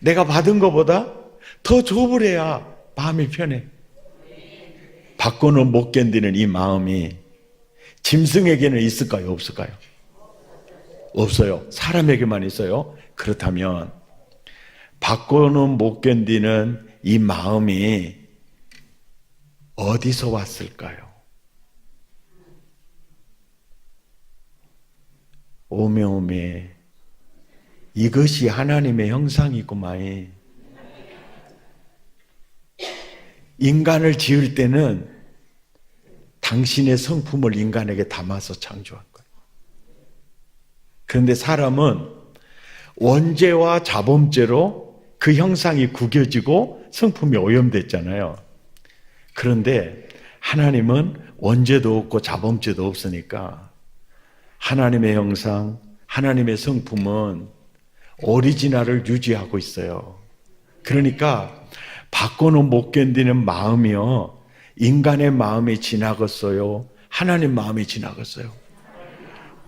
내가 받은 것보다 더 줘버려야 마음이 편해. 받고는 못 견디는 이 마음이 짐승에게는 있을까요? 없을까요? 없어요. 사람에게만 있어요. 그렇다면 받고는 못 견디는 이 마음이 어디서 왔을까요? 오메오메, 이것이 하나님의 형상이구만. 인간을 지을 때는 당신의 성품을 인간에게 담아서 창조한 거예요. 그런데 사람은 원죄와 자범죄로 그 형상이 구겨지고 성품이 오염됐잖아요. 그런데 하나님은 원죄도 없고 자범죄도 없으니까 하나님의 형상, 하나님의 성품은 오리지널을 유지하고 있어요. 그러니까 받고는 못 견디는 마음이요, 인간의 마음이 지나갔어요? 하나님 마음이 지나갔어요?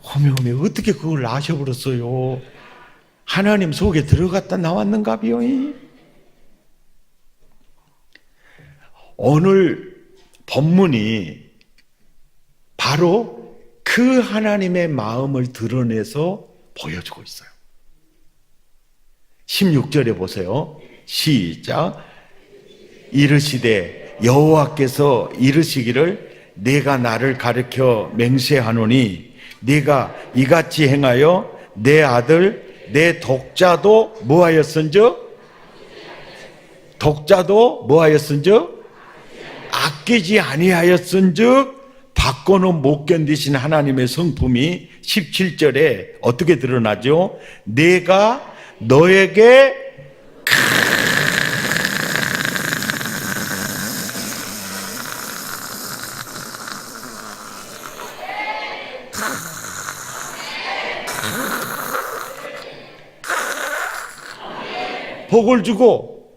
어메 어떻게 그걸 아셔버렸어요? 하나님 속에 들어갔다 나왔는가비요? 오늘 본문이 바로 그 하나님의 마음을 드러내서 보여주고 있어요. 16절에 보세요. 시작. 이르시되 여호와께서 이르시기를 내가 나를 가르쳐 맹세하노니 네가 이같이 행하여 내 아들 내 독자도 뭐하였은즉 아끼지 아니하였은즉 받고는 못 견디신 하나님의 성품이 17절에 어떻게 드러나죠? 내가 너에게 복을 주고,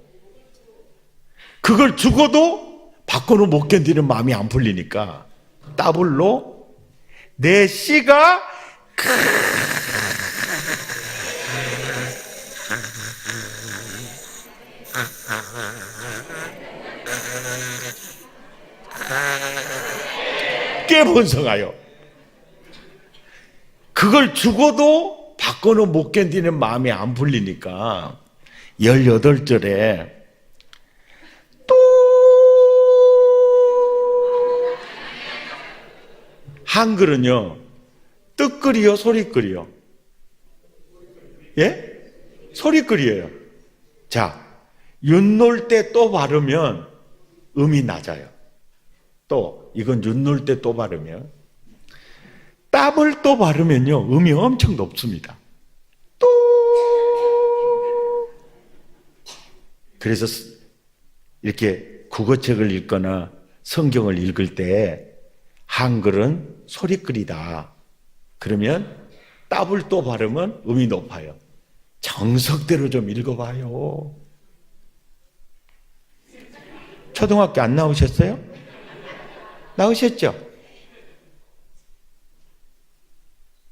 그걸 주고도 받고는 못 견디는 마음이 안 풀리니까 더블로 내 씨가 꽤 번성하여, 그걸 주고도 받고는 못 견디는 마음이 안 풀리니까 18절에 또 한글은요, 뜻글이요 소리글이요? 예? 소리글이에요. 자, 윤 놓을 때 또 바르면 음이 낮아요. 또 이건 윤 놓을 때 또 바르면, 땀을 또 바르면요 음이 엄청 높습니다. 또 그래서 이렇게 국어책을 읽거나 성경을 읽을 때 한글은 소리글이다 그러면 따블 또 바르면 음이 높아요. 정석대로 좀 읽어봐요. 초등학교 안 나오셨어요? 나오셨죠?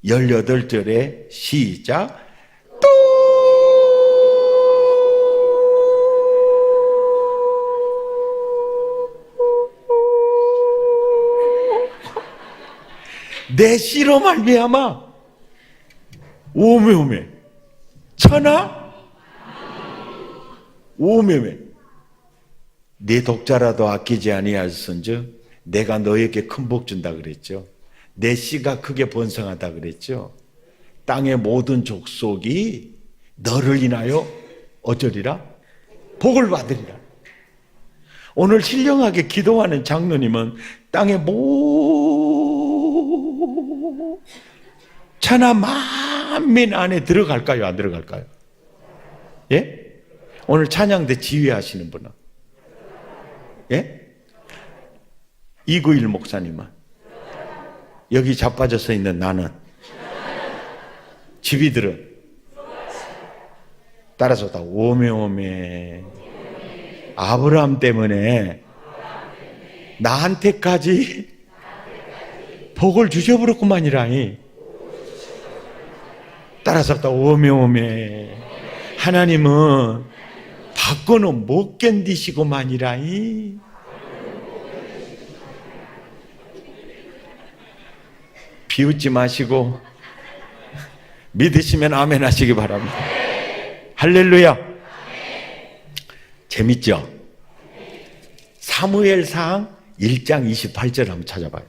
18절에 시작. 내 씨로 말미암아 오메오메 천하 오메오메 네 독자라도 아끼지 아니하였은즉 내가 너에게 큰 복 준다 그랬죠. 내 씨가 크게 번성하다 그랬죠. 땅의 모든 족속이 너를 인하여 어쩌리라? 복을 받으리라. 오늘 신령하게 기도하는 장로님은 땅의 천하 만민 안에 들어갈까요? 안 들어갈까요? 예? 오늘 찬양대 지휘하시는 분은? 예? 이구일 목사님은? 여기 자빠져서 있는 나는? 지휘들은? 따라서 다 오메오메. 아브라함 때문에 나한테까지 복을 주셔버렸구만이라니. 따라서 다 오메오메. 하나님은 받고는 못 견디시고만이라이. 비웃지 마시고 믿으시면 아멘 하시기 바랍니다. 할렐루야. 재밌죠? 사무엘상 1장 28절 한번 찾아봐요.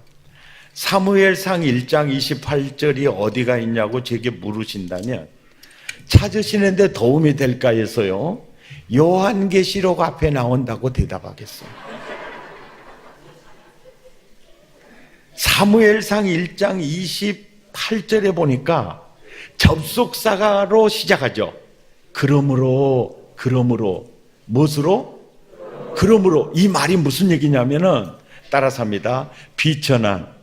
사무엘상 1장 28절이 어디가 있냐고 제게 물으신다면 찾으시는데 도움이 될까 해서요, 요한계시록 앞에 나온다고 대답하겠어요. 사무엘상 1장 28절에 보니까 접속사가로 시작하죠. 그러므로 무엇으로? 그러므로 이 말이 무슨 얘기냐면은 따라서 합니다. 비천한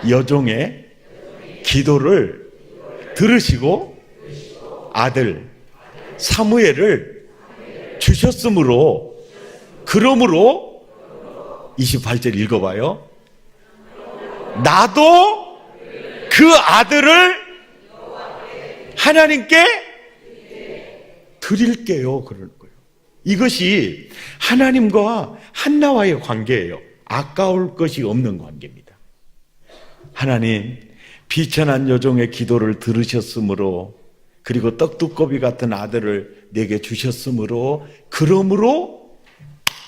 여종의 기도를 들으시고 아들 사무엘을 주셨으므로, 그러므로 28절 읽어봐요. 나도 그 아들을 하나님께 드릴게요. 그럴 거예요. 이것이 하나님과 한나와의 관계예요. 아까울 것이 없는 관계입니다. 하나님, 비천한 여종의 기도를 들으셨으므로, 그리고 떡두꺼비 같은 아들을 내게 주셨으므로, 그러므로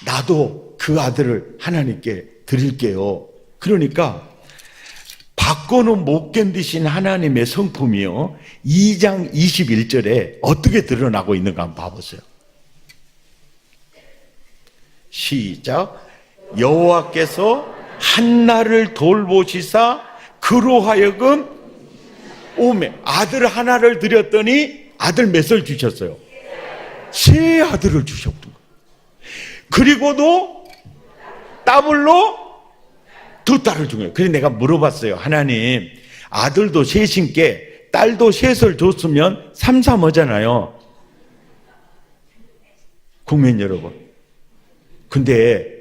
나도 그 아들을 하나님께 드릴게요. 그러니까 받고는 못 견디신 하나님의 성품이요, 2장 21절에 어떻게 드러나고 있는가 한번 봐보세요. 시작. 여호와께서 한나를 돌보시사 그로 하여금 오매, 아들 하나를 드렸더니 아들 몇을 주셨어요? 세 아들을 주셨던 거예요. 그리고도 더블로 두 딸을 준 거예요. 그래서 내가 물어봤어요. 하나님, 아들도 셋인께 딸도 셋을 줬으면 3, 3어잖아요. 국민 여러분. 근데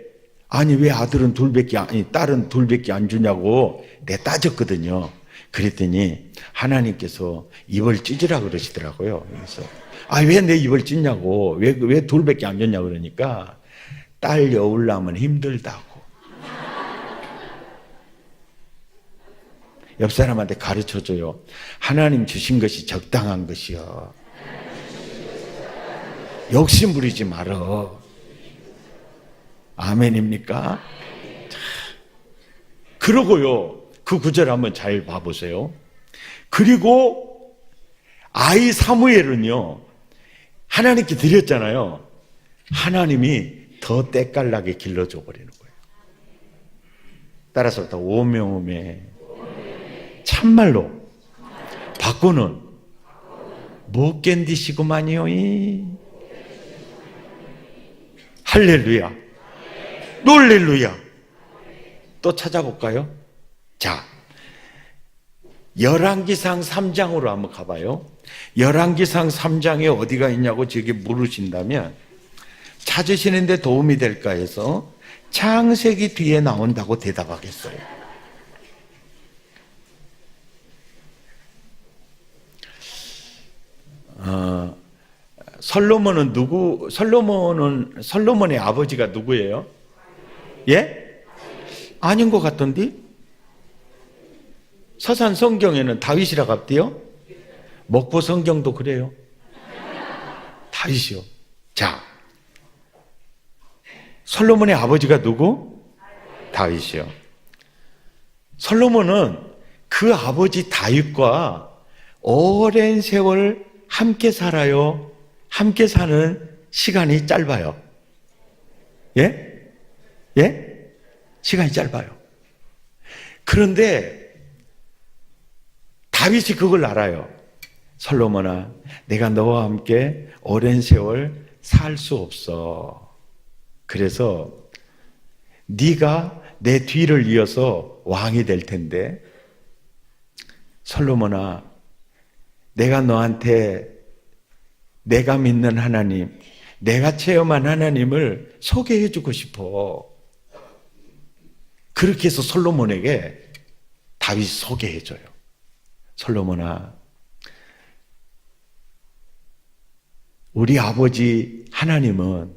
아니 왜 아들은 둘밖에, 아니 딸은 둘밖에 안 주냐고 내가 따졌거든요. 그랬더니 하나님께서 입을 찢으라 그러시더라고요. 그래서 왜 내 입을 찢냐고, 왜 둘밖에 안 줬냐고 그러니까 딸 여울라면 힘들다고. 옆 사람한테 가르쳐줘요. 하나님 주신 것이 적당한 것이요, 욕심 부리지 말어. 아멘입니까? 그러고요, 그 구절 한번 잘 봐보세요. 그리고 아이 사무엘은요, 하나님께 드렸잖아요. 하나님이 더 때깔나게 길러줘 버리는 거예요. 따라서 더 오메오메. 참말로 받고는 못 견디시고만이요. 할렐루야. 놀렐루야. 또 찾아볼까요? 자, 열왕기상 3장으로 한번 가봐요. 열왕기상 3장에 어디가 있냐고 저에게 물으신다면 찾으시는데 도움이 될까 해서 창세기 뒤에 나온다고 대답하겠어요. 솔로몬의 아버지가 누구예요? 예? 아닌 것 같던데? 서산 성경에는 다윗이라고 합디요? 목포 성경도 그래요. 다윗이요. 자, 솔로몬의 아버지가 누구? 다윗이요. 솔로몬은 그 아버지 다윗과 오랜 세월 함께 살아요. 함께 사는 시간이 짧아요. 예? 예? 시간이 짧아요. 그런데 다윗이 그걸 알아요. 솔로몬아, 내가 너와 함께 오랜 세월 살 수 없어. 그래서 네가 내 뒤를 이어서 왕이 될 텐데, 솔로몬아, 내가 너한테 내가 믿는 하나님, 내가 체험한 하나님을 소개해 주고 싶어. 그렇게 해서 솔로몬에게 다윗이 소개해 줘요. 솔로몬아, 우리 아버지 하나님은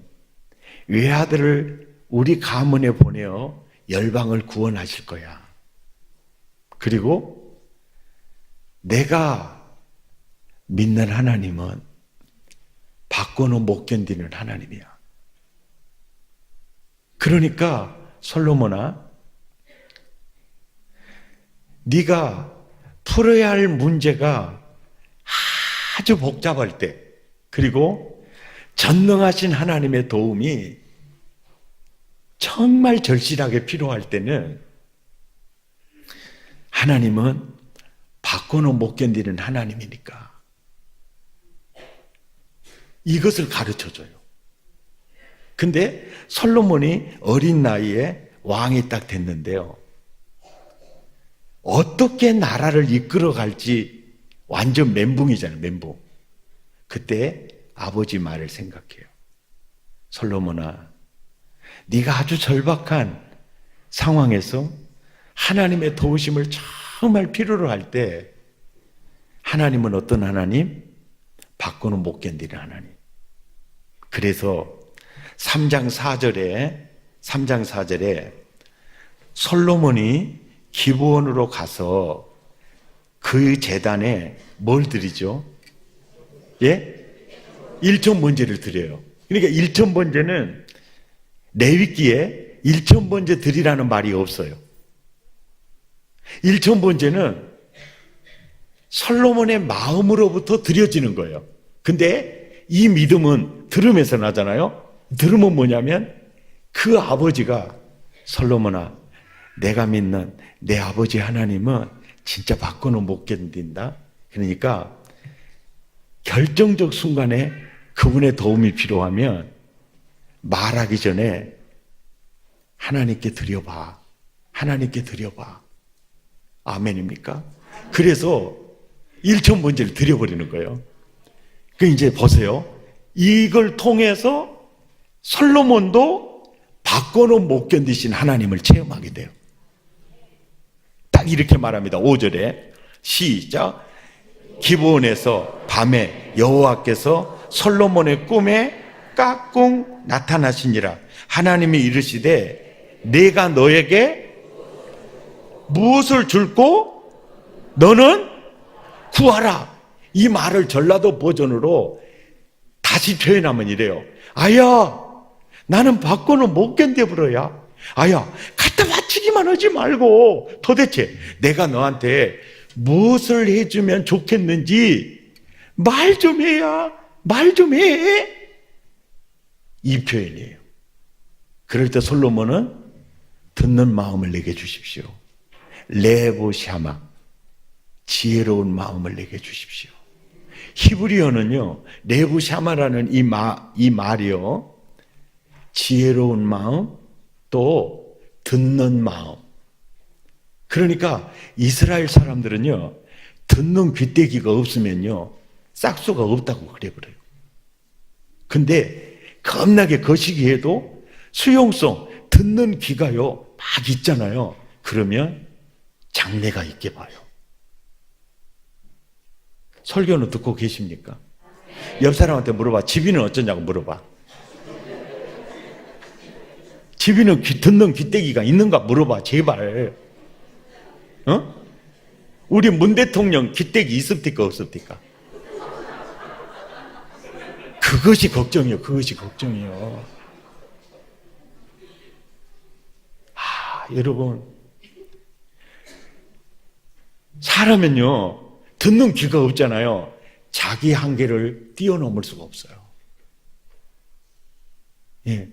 외아들을 우리 가문에 보내어 열방을 구원하실 거야. 그리고 내가 믿는 하나님은 바꿔는 못 견디는 하나님이야. 그러니까 솔로몬아, 네가 풀어야 할 문제가 아주 복잡할 때, 그리고 전능하신 하나님의 도움이 정말 절실하게 필요할 때는 하나님은 바꿔는 못 견디는 하나님이니까 이것을 가르쳐줘요. 근데 솔로몬이 어린 나이에 왕이 딱 됐는데요, 어떻게 나라를 이끌어 갈지 완전 멘붕이잖아요. 멘붕. 그때 아버지 말을 생각해요. 솔로몬아, 네가 아주 절박한 상황에서 하나님의 도우심을 정말 필요로 할 때 하나님은 어떤 하나님? 바꿔는 못 견디는 하나님. 그래서 3장 4절에 솔로몬이 기브온으로 가서 그 제단에 뭘 드리죠? 예? 1천번제를 드려요. 그러니까 1천번제는 레위기에 1천번제 드리라는 말이 없어요. 1천번제는 솔로몬의 마음으로부터 드려지는 거예요. 근데 이 믿음은 들음에서 나잖아요. 들음은 뭐냐면 그 아버지가 솔로몬아, 내가 믿는 내 아버지 하나님은 진짜 바꿔는 못 견딘다. 그러니까 결정적 순간에 그분의 도움이 필요하면 말하기 전에 하나님께 드려봐. 하나님께 드려봐. 아멘입니까? 그래서 1천번제를 드려버리는 거예요. 그 이제 보세요. 이걸 통해서 솔로몬도 바꿔는 못 견디신 하나님을 체험하게 돼요. 딱 이렇게 말합니다. 5절에 시작. 기브온에서 밤에 여호와께서 솔로몬의 꿈에 깍꿍 나타나시니라. 하나님이 이르시되 내가 너에게 무엇을 줄고 너는 구하라. 이 말을 전라도 버전으로 다시 표현하면 이래요. 아야, 나는 바꿔는 못 견뎌버려야. 아야, 갖다 바치기만 하지 말고 도대체 내가 너한테 무엇을 해주면 좋겠는지 말 좀 해야. 말 좀 해. 이 표현이에요. 그럴 때 솔로몬은 듣는 마음을 내게 주십시오. 레보샤마, 지혜로운 마음을 내게 주십시오. 히브리어는요, 레보샤마라는 이 말이요, 지혜로운 마음, 또 듣는 마음. 그러니까 이스라엘 사람들은요, 듣는 귀때기가 없으면요, 싹수가 없다고 그래버려요. 근데 겁나게 거시기해도 수용성, 듣는 귀가요, 막 있잖아요. 그러면 장래가 있게 봐요. 설교는 듣고 계십니까? 옆 사람한테 물어봐. 집이는 어쩌냐고 물어봐. 집이는 듣는 귀때기가 있는가 물어봐. 제발. 어? 우리 문 대통령 귀때기 있습니까? 없습니까? 그것이 걱정이요. 그것이 걱정이요. 여러분, 사람은요, 듣는 귀가 없잖아요. 자기 한계를 뛰어넘을 수가 없어요. 예.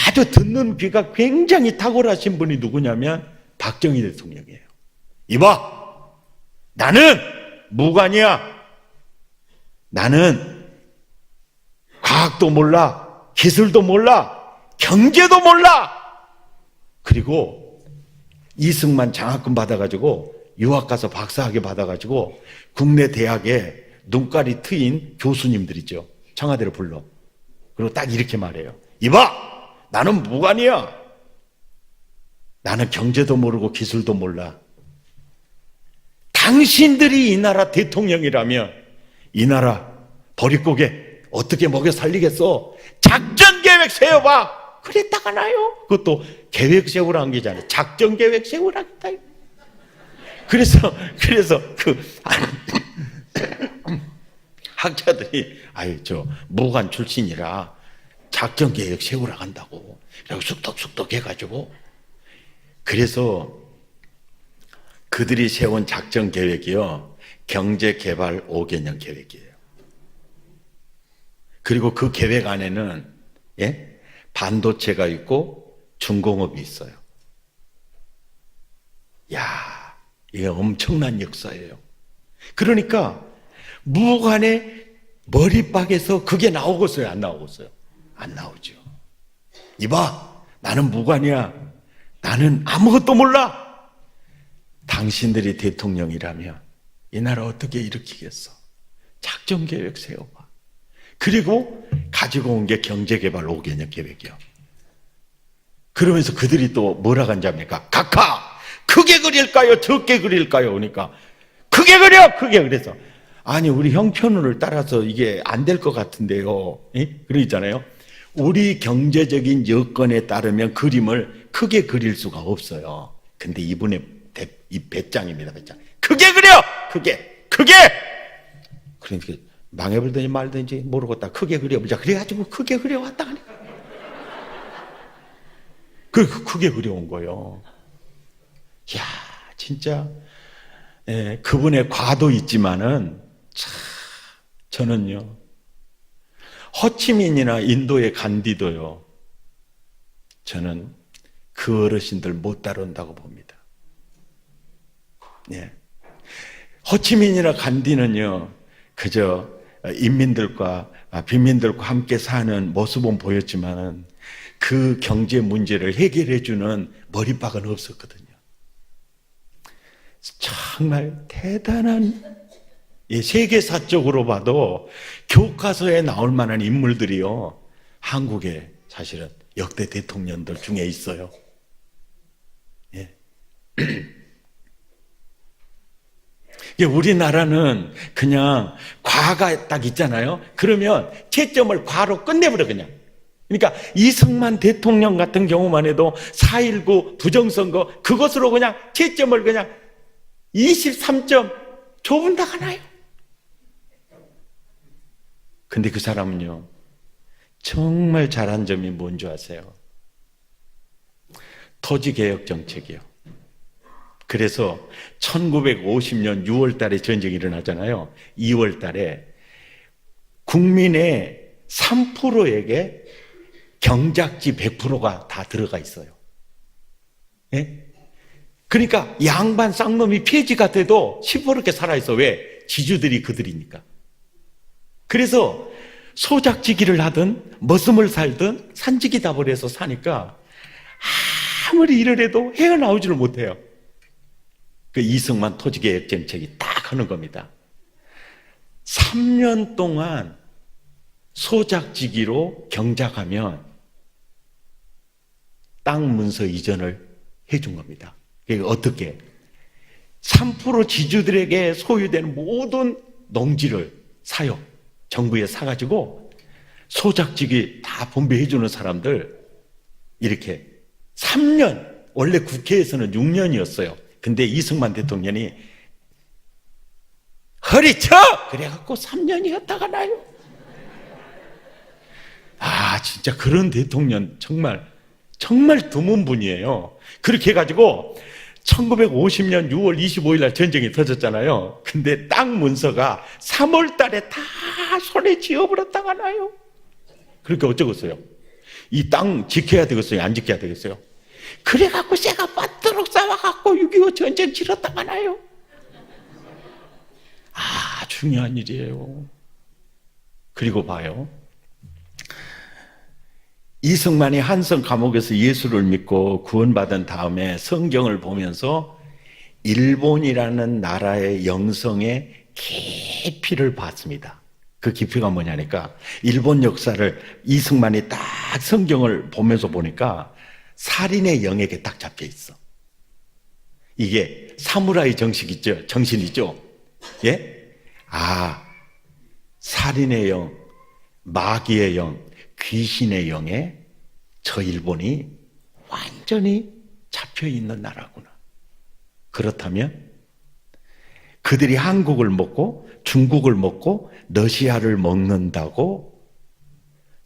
아주 듣는 귀가 굉장히 탁월하신 분이 누구냐면 박정희 대통령이에요. 이봐, 나는 무관이야. 나는 과학도 몰라, 기술도 몰라, 경제도 몰라. 그리고 이승만 장학금 받아가지고 유학 가서 박사학위 받아가지고 국내 대학에 눈깔이 트인 교수님들이죠. 청와대로 불러. 그리고 딱 이렇게 말해요. 이봐! 나는 무관이야. 나는 경제도 모르고 기술도 몰라. 당신들이 이 나라 대통령이라면 이 나라 보릿고개 어떻게 먹여 살리겠어? 작전 계획 세워봐. 그랬다가 나요. 그것도 계획 세우라는 게잖아요. 작전 계획 세우라겠다. 그래서 그 학자들이 저 무관 출신이라 작전 계획 세우라 한다고. 그리고 쑥덕쑥덕 해가지고 그래서 그들이 세운 작전 계획이요, 경제개발 5개년 계획이에요. 그리고 그 계획 안에는 반도체가 있고 중공업이 있어요. 야, 이게 엄청난 역사예요. 그러니까 무관의 머리박에서 그게 나오겠어요? 안 나오겠어요? 안 나오죠. 이봐, 나는 무관이야. 나는 아무것도 몰라. 당신들이 대통령이라면 이 나라 어떻게 일으키겠어? 작전 계획 세워봐. 그리고 가지고 온 게 경제개발 5개년 계획이요. 그러면서 그들이 또 뭐라고 한답니까? 각하! 크게 그릴까요? 적게 그릴까요? 그러니까 크게 그려! 크게 그래서 아니 우리 형편을 따라서 이게 안 될 것 같은데요. 그러잖아요. 우리 경제적인 여건에 따르면 그림을 크게 그릴 수가 없어요. 근데 이분의 이 배짱입니다. 배짱. 크게 그려! 크게! 그러니까 망해버리든지 말든지 모르겠다. 크게 그려보자. 그래가지고 크게 그려왔다 하니까. 크게 그려온 거예요. 이야, 진짜 그분의 과도 있지만은 참 저는요, 호치민이나 인도의 간디도요, 저는 그 어르신들 못 따른다고 봅니다. 호치민이나 간디는요, 그저 인민들과 빈민들과 함께 사는 모습은 보였지만은 그 경제 문제를 해결해주는 머리박은 없었거든요. 정말 대단한, 세계사적으로 봐도 교과서에 나올 만한 인물들이요, 한국에 사실은 역대 대통령들 중에 있어요. 우리나라는 그냥 과가 딱 있잖아요. 그러면 채점을 과로 끝내버려 그냥. 그러니까 이승만 대통령 같은 경우만 해도 4.19 부정선거 그것으로 그냥 채점을 그냥 23점 좁은 다가 나요. 근데 그 사람은요, 정말 잘한 점이 뭔지 아세요? 토지개혁 정책이요. 그래서 1950년 6월 달에 전쟁이 일어나잖아요. 2월 달에 국민의 3%에게 경작지 100%가 다 들어가 있어요. 그러니까 양반 쌍놈이 폐지가 돼도 시퍼렇게 살아있어. 왜? 지주들이 그들이니까. 그래서 소작지기를 하든 머슴을 살든 산지기 답을 해서 사니까 아무리 일을 해도 헤어나오지를 못해요. 그 이승만 토지개혁 정책이 딱 하는 겁니다. 3년 동안 소작지기로 경작하면 땅 문서 이전을 해준 겁니다. 그러니까 어떻게? 3% 지주들에게 소유되는 모든 농지를 사요. 정부에 사가지고 소작지기 다 분배해주는 사람들 이렇게 3년, 원래 국회에서는 6년이었어요. 근데 이승만 대통령이 허리쳐! 그래갖고 3년이었다가 나요. 진짜 그런 대통령 정말 드문 분이에요. 그렇게 해가지고 1950년 6월 25일 날 전쟁이 터졌잖아요. 근데 땅 문서가 3월 달에 다 손에 쥐어버렸다가 나요. 그러니까 어쩌겠어요? 이 땅 지켜야 되겠어요? 안 지켜야 되겠어요? 그래갖고 새가 빠뜨록 싸워갖고 6.25 전쟁 치렀다가 나요. 중요한 일이에요. 그리고 봐요. 이승만이 한성 감옥에서 예수를 믿고 구원받은 다음에 성경을 보면서 일본이라는 나라의 영성에 깊이를 봤습니다. 그 깊이가 뭐냐니까 일본 역사를 이승만이 딱 성경을 보면서 보니까 살인의 영역에 딱 잡혀 있어. 이게 사무라이 정식이죠, 정신이죠. 살인의 영, 마귀의 영, 귀신의 영에 저 일본이 완전히 잡혀 있는 나라구나. 그렇다면 그들이 한국을 먹고 중국을 먹고 러시아를 먹는다고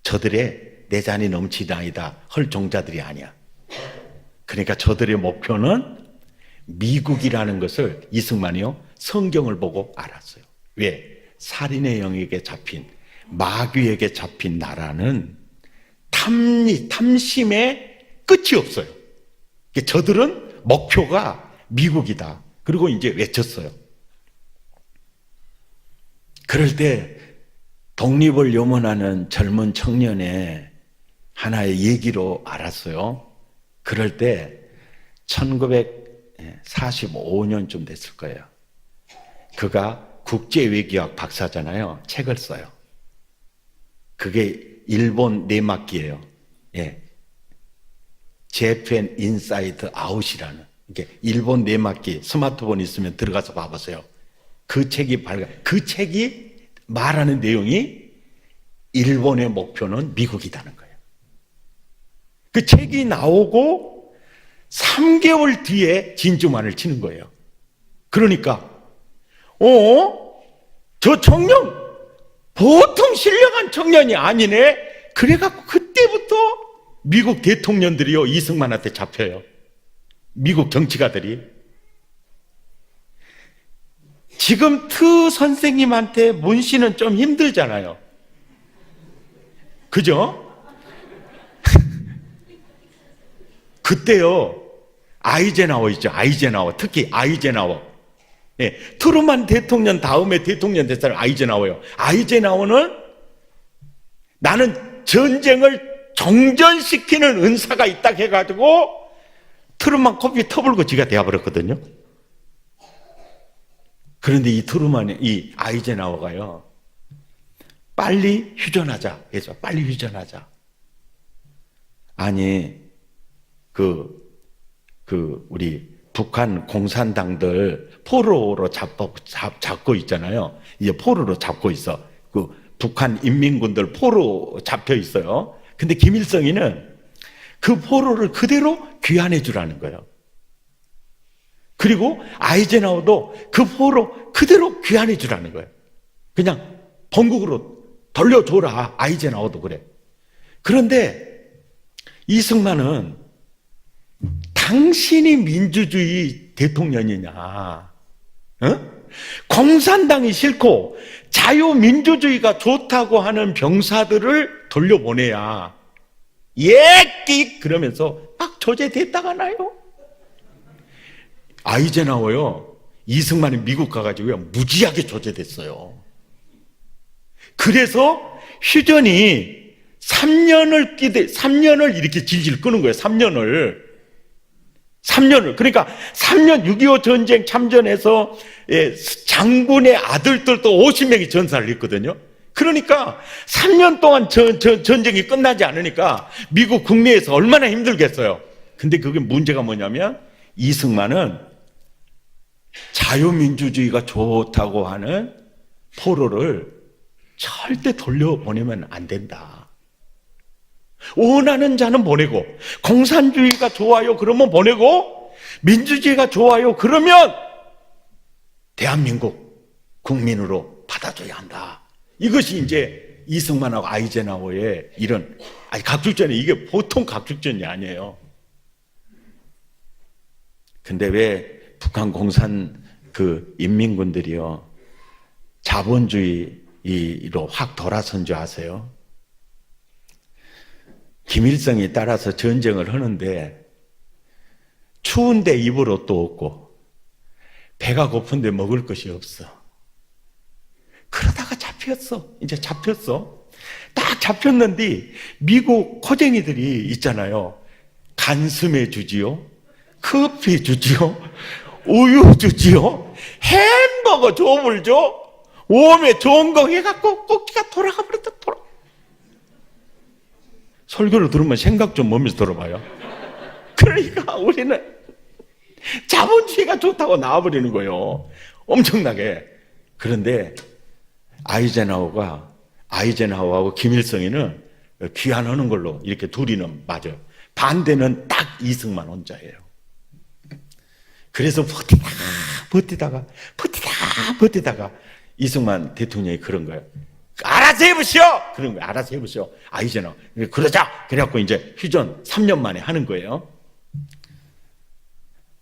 저들의 내잔이 넘치나이다 헐 종자들이 아니야. 그러니까 저들의 목표는 미국이라는 것을 이승만이요 성경을 보고 알았어요. 왜? 살인의 영에게 잡힌, 마귀에게 잡힌 나라는 탐심의 끝이 없어요. 저들은 목표가 미국이다. 그리고 이제 외쳤어요. 그럴 때 독립을 염원하는 젊은 청년의 하나의 얘기로 알았어요. 그럴 때 1945년쯤 됐을 거예요. 그가 국제외교학 박사잖아요. 책을 써요. 그게 일본 내막기예요. 예. Japan Inside Out이라는 이게 일본 내막기 스마트폰 있으면 들어가서 봐보세요. 그 책이 말하는 내용이 일본의 목표는 미국이라는 거예요. 그 책이 나오고 3개월 뒤에 진주만을 치는 거예요. 그러니까 저 청년 보통 신령한 청년이 아니네. 그래갖고 그때부터 미국 대통령들이요 이승만한테 잡혀요. 미국 정치가들이. 지금 트 선생님한테 문씨는 좀 힘들잖아요. 그죠? 그때요 아이젠하워 있죠. 아이젠하워. 특히 아이젠하워. 예, 트루만 대통령 다음에 대통령 된 사람 아이젠하워요. 아이젠하워는 나는 전쟁을 정전시키는 은사가 있다 해가지고 트루만 커피 터불고 지가 되어버렸거든요. 그런데 이 아이젠하워가요 빨리 휴전하자 해서 빨리 휴전하자. 아니 우리 북한 공산당들 포로로 잡고 있잖아요. 이제 포로로 잡고 있어. 그 북한 인민군들 포로 잡혀 있어요. 근데 김일성이는 그 포로를 그대로 귀환해 주라는 거예요. 그리고 아이젠하워도 그 포로 그대로 귀환해 주라는 거예요. 그냥 본국으로 돌려줘라. 아이젠하워도 그래. 그런데 이승만은 당신이 민주주의 대통령이냐? 공산당이 싫고 자유민주주의가 좋다고 하는 병사들을 돌려보내야 예끼 그러면서 막 조제됐다가 나요. 아이젠하워요. 이승만이 미국 가가지고요 무지하게 조제됐어요. 그래서 휴전이 3년을 이렇게 질질 끄는 거예요. 3년을. 그러니까 3년 6.25 전쟁 참전해서 장군의 아들들도 50명이 전사를 했거든요. 그러니까 3년 동안 전쟁이 끝나지 않으니까 미국 국내에서 얼마나 힘들겠어요. 근데 그게 문제가 뭐냐면 이승만은 자유민주주의가 좋다고 하는 포로를 절대 돌려보내면 안 된다. 원하는 자는 보내고 공산주의가 좋아요 그러면 보내고 민주주의가 좋아요 그러면 대한민국 국민으로 받아줘야 한다. 이것이 이제 이승만하고 아이젠하워의 이런 각축전이 이게 보통 각축전이 아니에요. 근데 왜 북한 공산 인민군들이요 자본주의로 확 돌아선 줄 아세요? 김일성이 따라서 전쟁을 하는데 추운데 입을 옷도 없고 배가 고픈데 먹을 것이 없어. 그러다가 이제 잡혔어. 딱 잡혔는데 미국 코쟁이들이 있잖아요. 간슴해 주지요. 커피 주지요. 우유 주지요. 햄버거 조물 줘. 몸에 좋은 거 해갖고 꼭지가 돌아가 버렸다. 설교를 들으면 생각 좀 하면서 들어봐요. 그러니까 우리는 자본주의가 좋다고 나와버리는 거예요. 엄청나게. 그런데 아이젠하워가 아이젠하워하고 김일성이는 귀환하는 걸로 이렇게 둘이는 맞아요. 반대는 딱 이승만 혼자예요. 그래서 버티다가 이승만 대통령이 그런 거예요. 알아서 해보시오! 그런 거예요. 알아서 해보시오. 아이젠하워. 그러자! 그래갖고 이제 휴전 3년 만에 하는 거예요.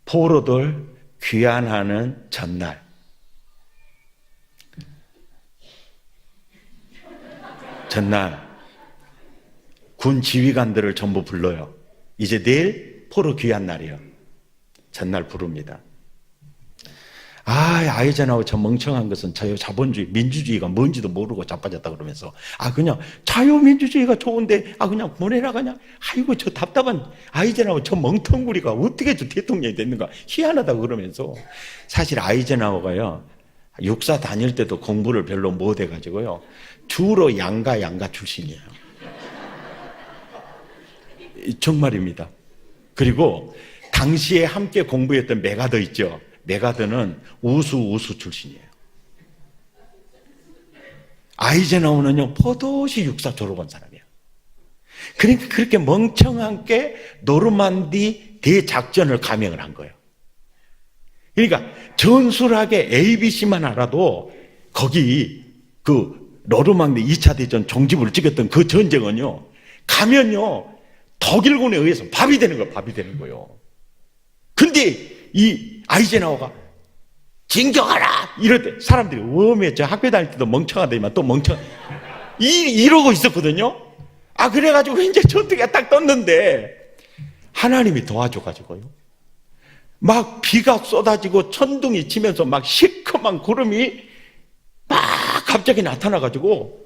포로들 귀환하는 전날. 군 지휘관들을 전부 불러요. 이제 내일 포로 귀환 날이에요. 전날 부릅니다. 아이젠하워 저 멍청한 것은 자본주의, 민주주의가 뭔지도 모르고 자빠졌다 그러면서 그냥 자유민주주의가 좋은데 그냥 보내라 그냥. 아이고 저 답답한 아이젠하워 저 멍텅구리가 어떻게 저 대통령이 됐는가 희한하다고 그러면서 사실 아이젠하워가요 육사 다닐 때도 공부를 별로 못 해가지고요 주로 양가 출신이에요. 정말입니다. 그리고 당시에 함께 공부했던 메가더 있죠. 메가더는 우수 출신이에요. 아이젠하워는요 포도시 육사 졸업한 사람이에요. 그러니까 그렇게 멍청하게 노르만디 대작전을 감행을 한 거예요. 그러니까 전술하게 ABC만 알아도 거기 그 노르망디 2차 대전 종지부를 찍었던 그 전쟁은요 가면요 독일군에 의해서 밥이 되는 거예요. 근데 이 아이젠하워가 진격하라 이럴 때 사람들이 저 학교 다닐 때도 멍청하더니만 또 이러고 있었거든요. 그래가지고 이제 전투기가 딱 떴는데 하나님이 도와줘가지고요 막 비가 쏟아지고 천둥이 치면서 막 시커먼 구름이 막 갑자기 나타나가지고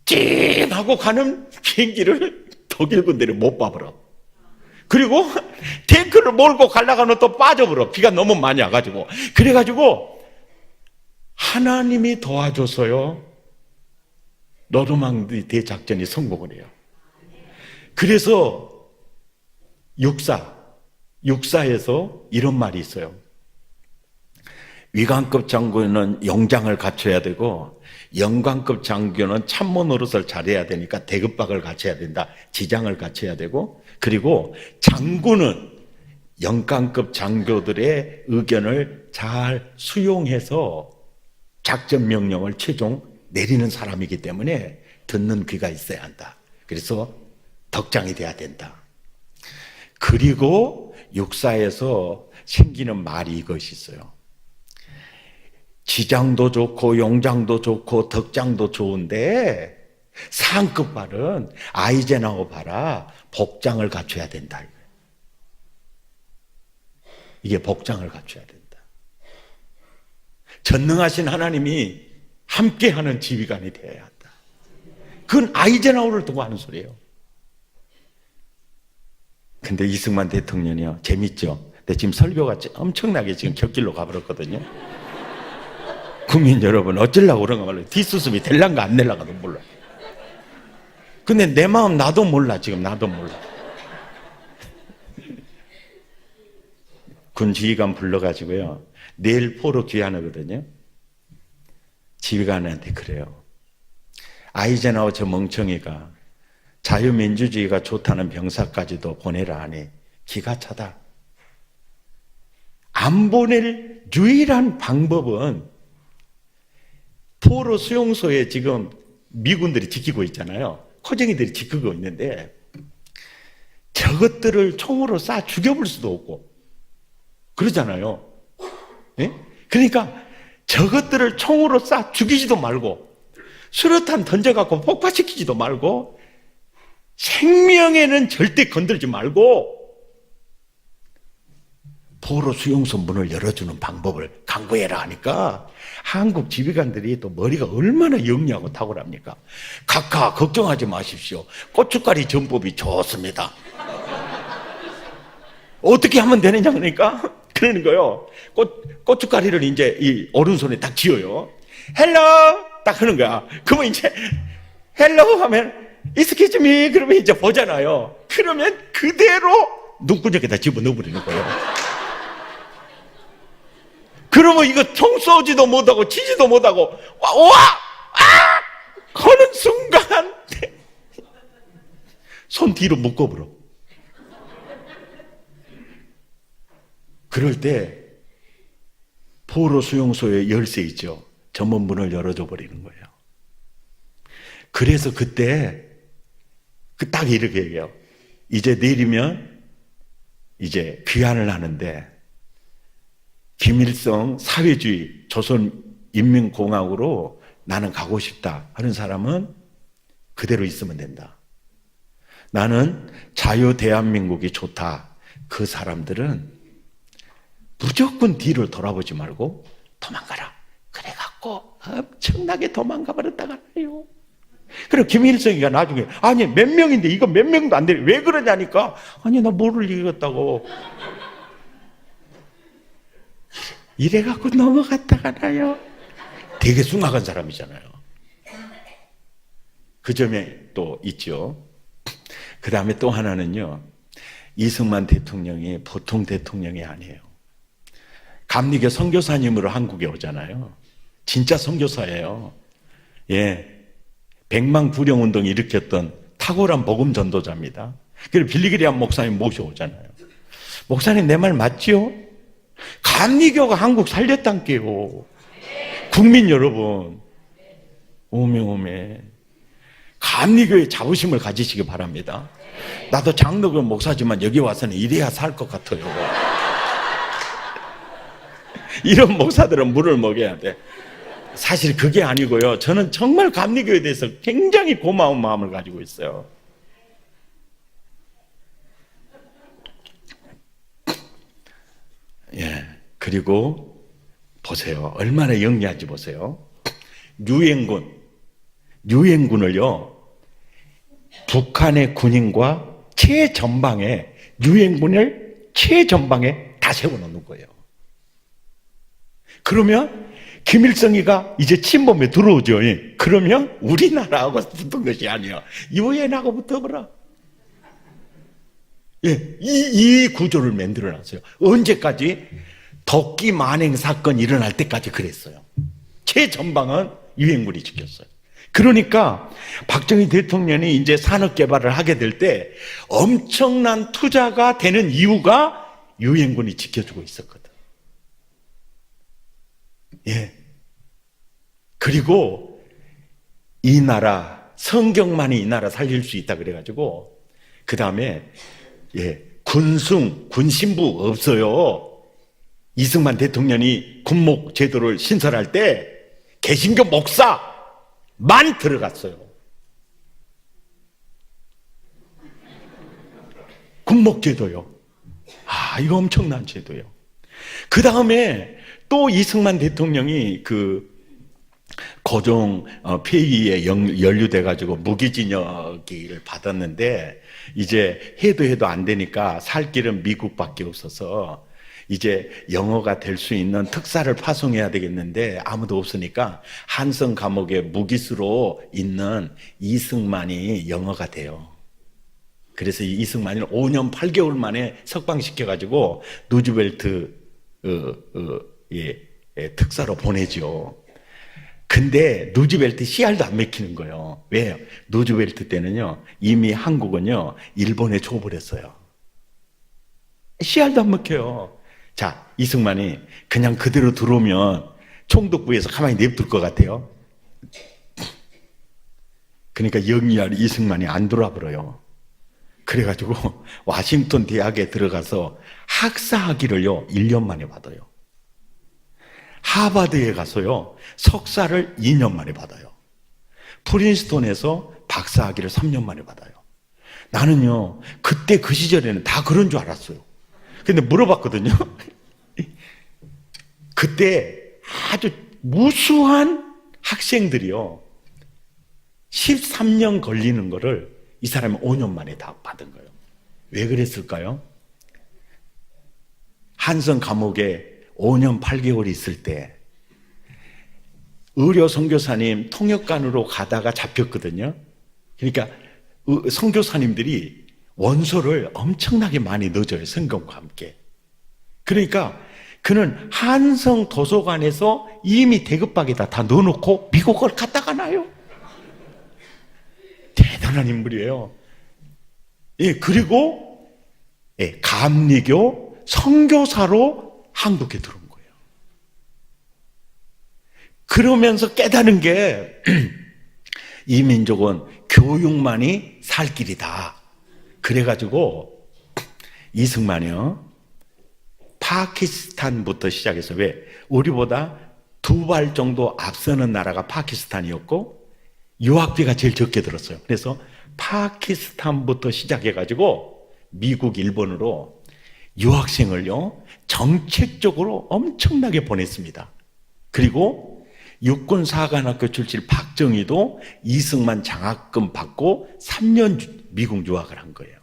찡하고 가는 비행기를 독일 군대를 못 봐버려. 그리고 탱크를 몰고 가려가면 또 빠져버려. 비가 너무 많이 와가지고. 그래가지고 하나님이 도와줘서요 노르망디 대작전이 성공을 해요. 그래서 육사에서 이런 말이 있어요. 위관급 장군은 용장을 갖춰야 되고 영관급 장군은 참모 노릇을 잘해야 되니까 대급박을 갖춰야 된다. 지장을 갖춰야 되고 그리고 장군은 영관급 장교들의 의견을 잘 수용해서 작전 명령을 최종 내리는 사람이기 때문에 듣는 귀가 있어야 한다. 그래서 덕장이 돼야 된다. 그리고 육사에서 생기는 말이 이것이 있어요. 지장도 좋고 용장도 좋고 덕장도 좋은데 상급 발은 아이젠하워 봐라 복장을 갖춰야 된다. 이게 복장을 갖춰야 된다. 전능하신 하나님이 함께하는 지휘관이 되어야 한다. 그건 아이젠하워를 두고 하는 소리예요. 근데 이승만 대통령이요 재밌죠? 근데 지금 설교가 엄청나게 지금 격길로 가버렸거든요. 국민 여러분 어쩌려고 그런가 말로 뒷수습이 될란가 안 될란가도 몰라. 근데 내 마음 나도 몰라. 지금 나도 몰라. 군 지휘관 불러가지고요 내일 포로 귀환하거든요. 지휘관한테 그래요. 아이젠하워 저 멍청이가 자유민주주의가 좋다는 병사까지도 보내라 하니 기가 차다. 안 보낼 유일한 방법은 포로 수용소에 지금 미군들이 지키고 있잖아요. 코쟁이들이 지키고 있는데 저것들을 총으로 쏴 죽여볼 수도 없고 그러잖아요. 네? 그러니까 저것들을 총으로 쏴 죽이지도 말고 수류탄 던져갖고 폭파시키지도 말고 생명에는 절대 건들지 말고 포로 수용소 문을 열어주는 방법을 강구해라 하니까 한국 지휘관들이 또 머리가 얼마나 영리하고 탁월합니까? 각하 걱정하지 마십시오. 고춧가루 전법이 좋습니다. 어떻게 하면 되느냐 그러니까 그러는 거예요. 고춧가루를 이제 이 오른손에 딱 쥐어요. 헬로 딱 하는 거야. 그러면 이제 헬로 하면 excuse me 그러면 이제 보잖아요. 그러면 그대로 눈구녕에다 집어넣어버리는 거예요. 그러면 이거 총 쏘지도 못하고 치지도 못하고 손 뒤로 묶어버려. 그럴 때 포로 수용소에 열쇠 있죠. 전문 문을 열어줘 버리는 거예요. 그래서 그때 딱 이렇게 얘기해요. 이제 내리면 이제 귀환을 하는데 김일성 사회주의 조선인민공화국으로 나는 가고 싶다 하는 사람은 그대로 있으면 된다. 나는 자유 대한민국이 좋다. 그 사람들은 무조건 뒤를 돌아보지 말고 도망가라. 그래갖고 엄청나게 도망가 버렸다가요. 그리고 김일성이가 나중에 아니 몇 명인데 이거 몇 명도 안 되네. 왜 그러냐니까 아니 나 뭐를 이겼다고. 이래갖고 넘어갔다가나요. 되게 숭악한 사람이잖아요. 그 점에 또 있죠. 그 다음에 또 하나는요. 이승만 대통령이 보통 대통령이 아니에요. 감리교 선교사님으로 한국에 오잖아요. 진짜 선교사예요. 예. 백만구령운동 일으켰던 탁월한 복음 전도자입니다. 그리고 빌리그리암 목사님 모셔오잖아요. 목사님 내 말 맞지요? 감리교가 한국 살렸단게요. 국민 여러분. 오메. 감리교의 자부심을 가지시기 바랍니다. 나도 장로교 목사지만 여기 와서는 이래야 살 것 같아요. 이런 목사들은 물을 먹여야 돼. 사실 그게 아니고요. 저는 정말 감리교에 대해서 굉장히 고마운 마음을 가지고 있어요. 예. 그리고 보세요. 얼마나 영리한지 보세요. 유엔군을요. 북한의 군인과 유엔군을 최전방에 다 세워놓는 거예요. 그러면 김일성이가 이제 침범에 들어오죠. 그러면 우리나라하고 붙은 것이 아니야. 유엔하고 붙어버려. 예, 이 구조를 만들어놨어요. 언제까지? 덕기 만행 사건 일어날 때까지 그랬어요. 최전방은 유엔군이 지켰어요. 그러니까 박정희 대통령이 이제 산업 개발을 하게 될 때 엄청난 투자가 되는 이유가 유엔군이 지켜주고 있었거든. 예. 그리고 이 나라, 성경만이 이 나라 살릴 수 있다 그래가지고, 그 다음에, 예, 군신부 없어요. 이승만 대통령이 군목 제도를 신설할 때, 개신교 목사만 들어갔어요. 군목 제도요. 아, 이거 엄청난 제도요. 그 다음에 또 이승만 대통령이 고종 폐위에 연루돼가지고 무기징역을 받았는데 이제 해도 안 되니까 살 길은 미국밖에 없어서 이제 영어가 될 수 있는 특사를 파송해야 되겠는데 아무도 없으니까 한성 감옥에 무기수로 있는 이승만이 영어가 돼요. 그래서 이 이승만이 5년 8개월 만에 석방시켜가지고 누즈벨트 특사로 보내죠. 근데 누즈벨트 씨알도 안 맥히는 거예요. 왜요? 누즈벨트 때는요 이미 한국은요 일본에 줘버렸어요. 씨알도 안 먹혀요. 자, 이승만이 그냥 그대로 들어오면 총독부에서 가만히 냅둘 것 같아요. 그러니까 영리한 이승만이 안 돌아버려요. 그래가지고 워싱턴 대학에 들어가서 학사학위를요 1년 만에 받아요. 하버드에 가서요 석사를 2년 만에 받아요. 프린스턴에서 박사학위를 3년 만에 받아요. 나는요 그때 그 시절에는 다 그런 줄 알았어요. 근데 물어봤거든요. 그때 아주 무수한 학생들이요 13년 걸리는 거를 이 사람이 5년 만에 다 받은 거예요. 왜 그랬을까요? 한성 감옥에 5년 8개월 있을 때 의료 선교사님 통역관으로 가다가 잡혔거든요. 그러니까 선교사님들이 원소를 엄청나게 많이 넣어줘요. 성경과 함께. 그러니까 그는 한성 도서관에서 이미 대급박에다 다 넣어놓고 미국을 갔다 가나요? 대단한 인물이에요. 예, 그리고 예, 감리교 선교사로 한국에 들어온 거예요. 그러면서 깨달은 게 이 민족은 교육만이 살 길이다. 그래가지고 이승만이요, 파키스탄부터 시작해서, 왜? 우리보다 2발 정도 앞서는 나라가 파키스탄이었고 유학비가 제일 적게 들었어요. 그래서 파키스탄부터 시작해가지고 미국, 일본으로 유학생을요 정책적으로 엄청나게 보냈습니다. 그리고 육군사관학교 출신 박정희도 이승만 장학금 받고 3년 미국 유학을 한 거예요.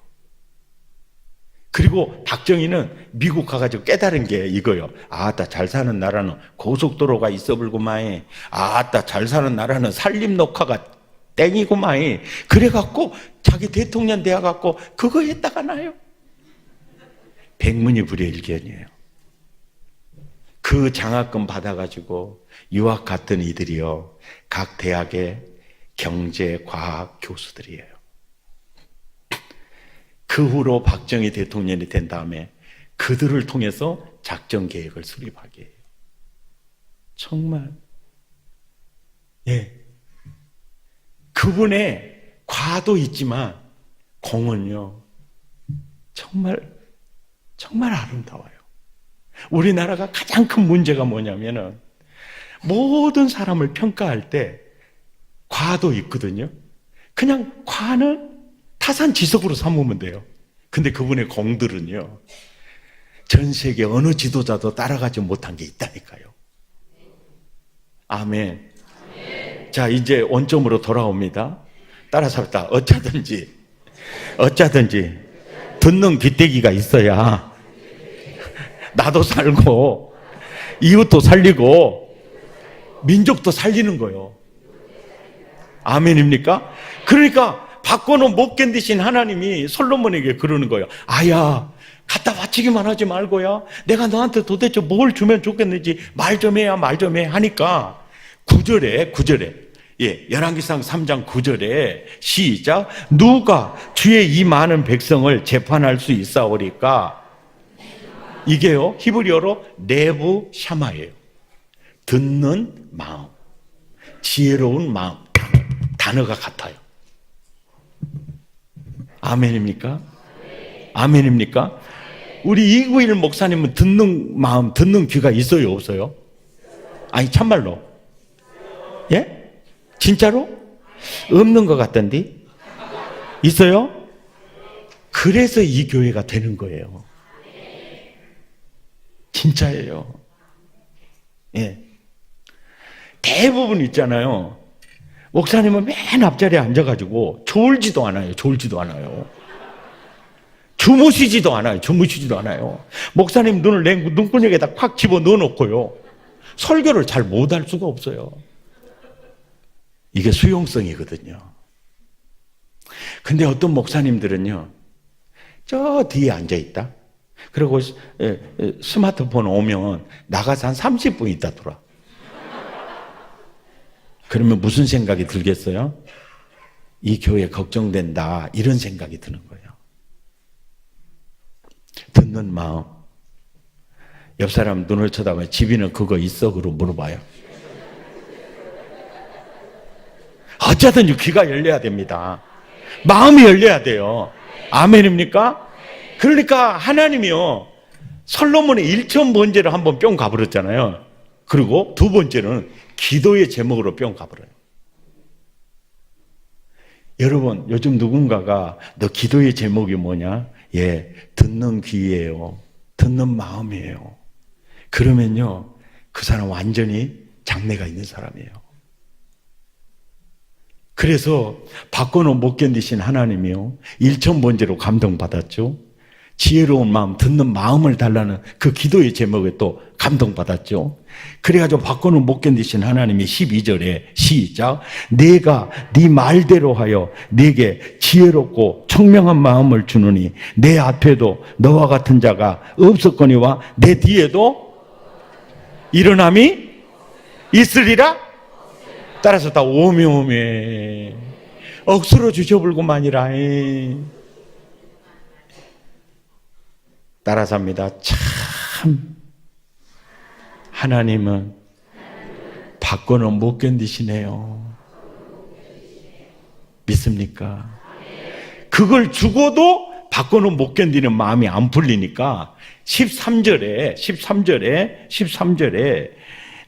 그리고 박정희는 미국 가가지고 깨달은 게 이거예요. 아따, 잘 사는 나라는 고속도로가 있어 불구만. 아따, 잘 사는 나라는 산림녹화가 땡이구만. 그래갖고 자기 대통령 되어갖고 그거 했다가 나요. 백문이불여일견이에요. 그 장학금 받아가지고 유학 갔던 이들이요, 각 대학의 경제, 과학 교수들이에요. 그 후로 박정희 대통령이 된 다음에 그들을 통해서 작전 계획을 수립하게 해요. 정말, 예. 그분의 과도 있지만 공은요, 정말 아름다워요. 우리나라가 가장 큰 문제가 뭐냐면은 모든 사람을 평가할 때 과도 있거든요. 그냥 과는 타산지석으로 삼으면 돼요. 근데 그분의 공들은요, 전 세계 어느 지도자도 따라가지 못한 게 있다니까요. 아멘. 자, 이제 원점으로 돌아옵니다. 따라서 합시다. 어쩌든지 듣는 귀때기가 있어야 나도 살고 이웃도 살리고 민족도 살리는 거예요. 아멘입니까? 그러니까 바꿔는 못 견디신 하나님이 솔로몬에게 그러는 거예요. 아야, 갖다 바치기만 하지 말고요, 내가 너한테 도대체 뭘 주면 좋겠는지 말 좀 해 하니까 9절에 예, 열왕기상 3장 9절에 시작. 누가 주의 이 많은 백성을 재판할 수 있사오리까? 이게요, 히브리어로 네부 샤마예요. 듣는 마음, 지혜로운 마음, 단어가 같아요. 아멘입니까? 아멘입니까? 우리 이구일 목사님은 듣는 마음, 듣는 귀가 있어요, 없어요? 아니, 참말로. 예? 진짜로? 없는 것 같던데? 있어요? 그래서 이 교회가 되는 거예요. 진짜예요. 예. 대부분 있잖아요, 목사님은 맨 앞자리에 앉아가지고 졸지도 않아요. 주무시지도 않아요. 목사님 눈을 내 눈구녕에다 콱 집어 넣어놓고요, 설교를 잘 못할 수가 없어요. 이게 수용성이거든요. 근데 어떤 목사님들은요, 저 뒤에 앉아있다. 그리고 스마트폰 오면 나가서 한 30분 있다 돌아. 그러면 무슨 생각이 들겠어요? 이 교회 걱정된다, 이런 생각이 드는 거예요. 듣는 마음. 옆 사람 눈을 쳐다보면 집에는 그거 있어? 그러고 물어봐요. 어쩌든지 귀가 열려야 됩니다. 마음이 열려야 돼요. 아멘입니까? 그러니까 하나님이요, 솔로몬의 1,000번째를 한번 뿅 가버렸잖아요. 그리고 2번째는 기도의 제목으로 뿅 가버려요. 여러분, 요즘 누군가가 너 기도의 제목이 뭐냐? 예, 듣는 귀예요. 듣는 마음이에요. 그러면요, 그 사람 완전히 장래가 있는 사람이에요. 그래서 바꿔는 못 견디신 하나님이요, 1,000번째로 감동받았죠. 지혜로운 마음, 듣는 마음을 달라는 그 기도의 제목에 또 감동받았죠. 그래가지고 바꿔는 못 견디신 하나님이 12절에 시작. 내가 네 말대로 하여 네게 지혜롭고 청명한 마음을 주느니 내 앞에도 너와 같은 자가 없었거니와 내 뒤에도 일어남이 있으리라. 따라서 다 오메오메 억수로 주셔불고만이라. 따라서 합니다. 참 하나님은 받고는 못 견디시네요. 믿습니까? 그걸 주고도 받고는 못 견디는 마음이 안 풀리니까 13절에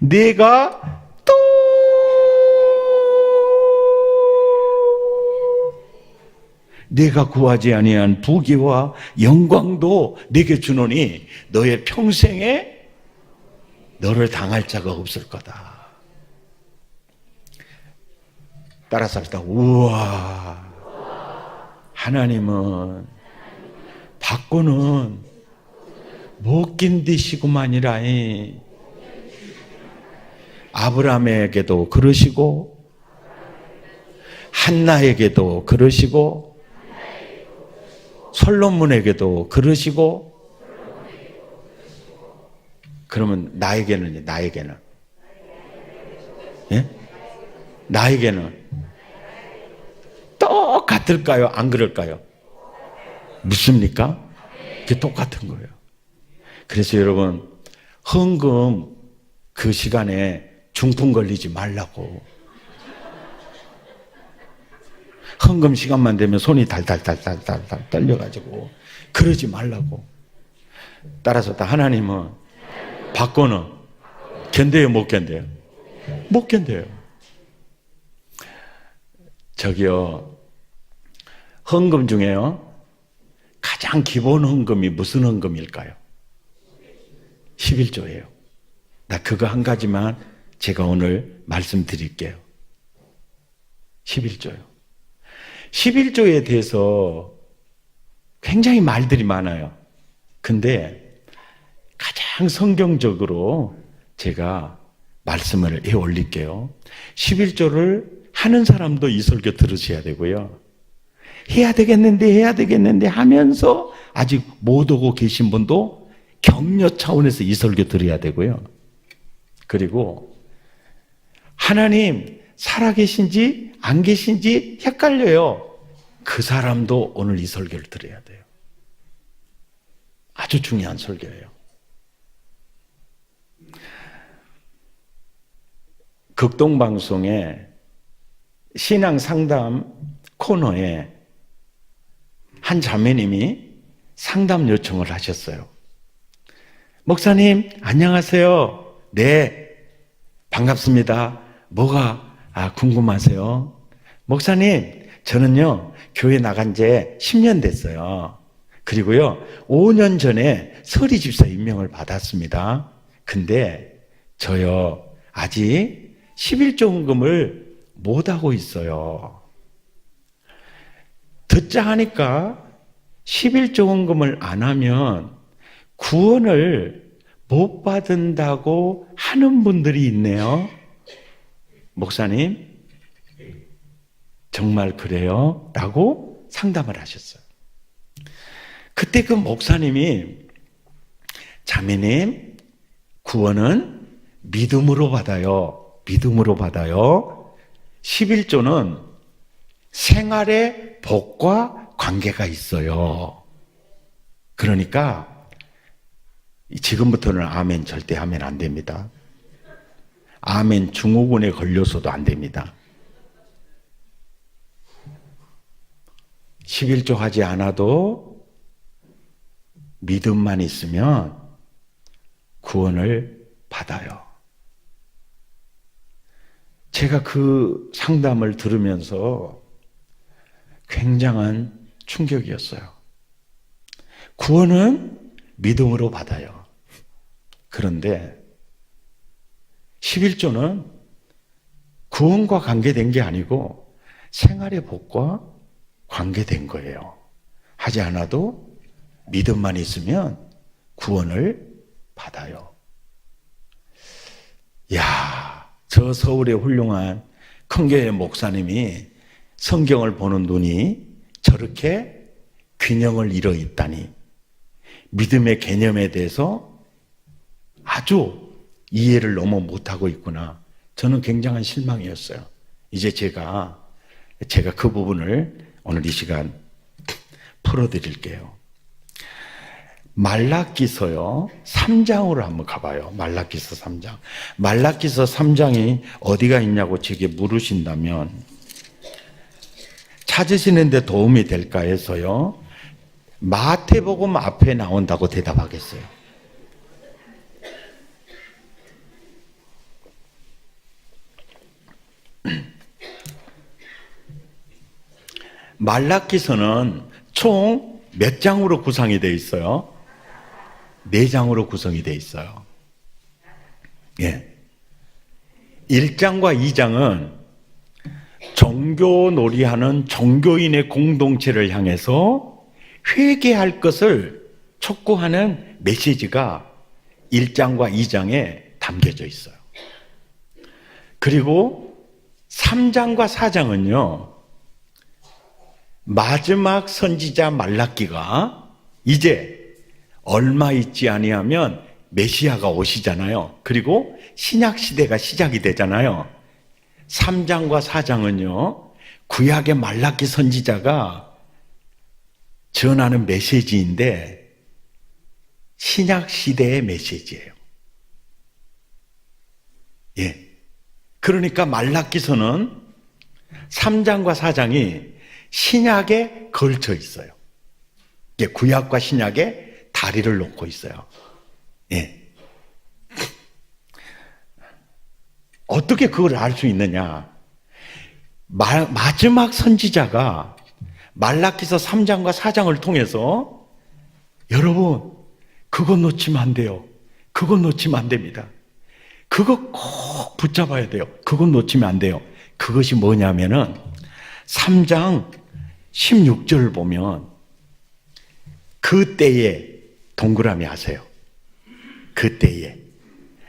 내가 또 내가 구하지 아니한 부귀와 영광도 내게 주노니 너의 평생에 너를 당할 자가 없을 거다. 따라서 합시다. 우와, 하나님은 받고는 못 견디시구만이라. 아브라함에게도 그러시고 한나에게도 그러시고 솔로몬에게도 그러시고. 그러면 나에게는 예? 나에게는 똑같을까요? 안 그럴까요? 묻습니까? 그게 똑같은 거예요. 그래서 여러분, 헌금 그 시간에 중풍 걸리지 말라고. 헌금 시간만 되면 손이 달달달달달달 떨려가지고 그러지 말라고. 따라서 하나님은 받고는 견뎌요, 못 견뎌요? 못 견뎌요. 저기요, 헌금 중에요 가장 기본 헌금이 무슨 헌금일까요? 11조예요. 나 그거 한 가지만 제가 오늘 말씀드릴게요. 11조요. 11조에 대해서 굉장히 말들이 많아요. 근데 가장 성경적으로 제가 말씀을 해 올릴게요. 11조를 하는 사람도 이 설교 들으셔야 되고요. 해야 되겠는데 하면서 아직 못 오고 계신 분도 격려 차원에서 이 설교 들어야 되고요. 그리고 하나님 살아계신지 안 계신지 헷갈려요. 그 사람도 오늘 이 설교를 들어야 돼요. 아주 중요한 설교예요. 극동방송에 신앙 상담 코너에 한 자매님이 상담 요청을 하셨어요. 목사님, 안녕하세요. 네, 반갑습니다. 뭐가 궁금하세요? 목사님, 저는요, 교회 나간 지 10년 됐어요. 그리고요, 5년 전에 서리 집사 임명을 받았습니다. 근데 저요, 아직 11조 헌금을 못하고 있어요. 듣자 하니까 11조 헌금을 안 하면 구원을 못 받는다고 하는 분들이 있네요. 목사님, 정말 그래요? 라고 상담을 하셨어요. 그때 그 목사님이 자매님, 구원은 믿음으로 받아요. 믿음으로 받아요. 11조는 생활의 복과 관계가 있어요. 그러니까 지금부터는 아멘 절대 하면 안 됩니다. 아멘 증후군에 걸려서도 안 됩니다. 11조 하지 않아도 믿음만 있으면 구원을 받아요. 제가 그 상담을 들으면서 굉장한 충격이었어요. 구원은 믿음으로 받아요. 그런데 11조는 구원과 관계된 게 아니고 생활의 복과 관계된 거예요. 하지 않아도 믿음만 있으면 구원을 받아요. 야, 저 서울의 훌륭한 큰 교회 목사님이 성경을 보는 눈이 저렇게 균형을 이뤄 있다니, 믿음의 개념에 대해서 아주 이해를 너무 못하고 있구나. 저는 굉장한 실망이었어요. 이제 제가 그 부분을 오늘 이 시간 풀어드릴게요. 말라기서요 3장으로 한번 가봐요. 말라기서 3장. 말라기서 3장이 어디가 있냐고 제게 물으신다면 찾으시는데 도움이 될까 해서요 마태복음 앞에 나온다고 대답하겠어요. 말라기서는 총 몇 장으로 구성이 되어 있어요? 4장으로 구성이 되어 있어요. 예. 1장과 2장은 종교놀이하는 종교인의 공동체를 향해서 회개할 것을 촉구하는 메시지가 1장과 2장에 담겨져 있어요. 그리고 3장과 4장은요, 마지막 선지자 말라기가 이제 얼마 있지 아니하면 메시아가 오시잖아요. 그리고 신약 시대가 시작이 되잖아요. 3장과 4장은요, 구약의 말라기 선지자가 전하는 메시지인데 신약 시대의 메시지예요. 예. 그러니까 말라기서는 3장과 4장이 신약에 걸쳐 있어요. 예, 구약과 신약에 다리를 놓고 있어요. 예. 어떻게 그걸 알 수 있느냐? 마지막 선지자가 말라기서 3장과 4장을 통해서 여러분, 그거 놓치면 안 돼요. 그거 놓치면 안 됩니다. 그거 꼭 붙잡아야 돼요. 그거 놓치면 안 돼요. 그것이 뭐냐면은 3장 16절 보면 그때에 동그라미 하세요. 그때에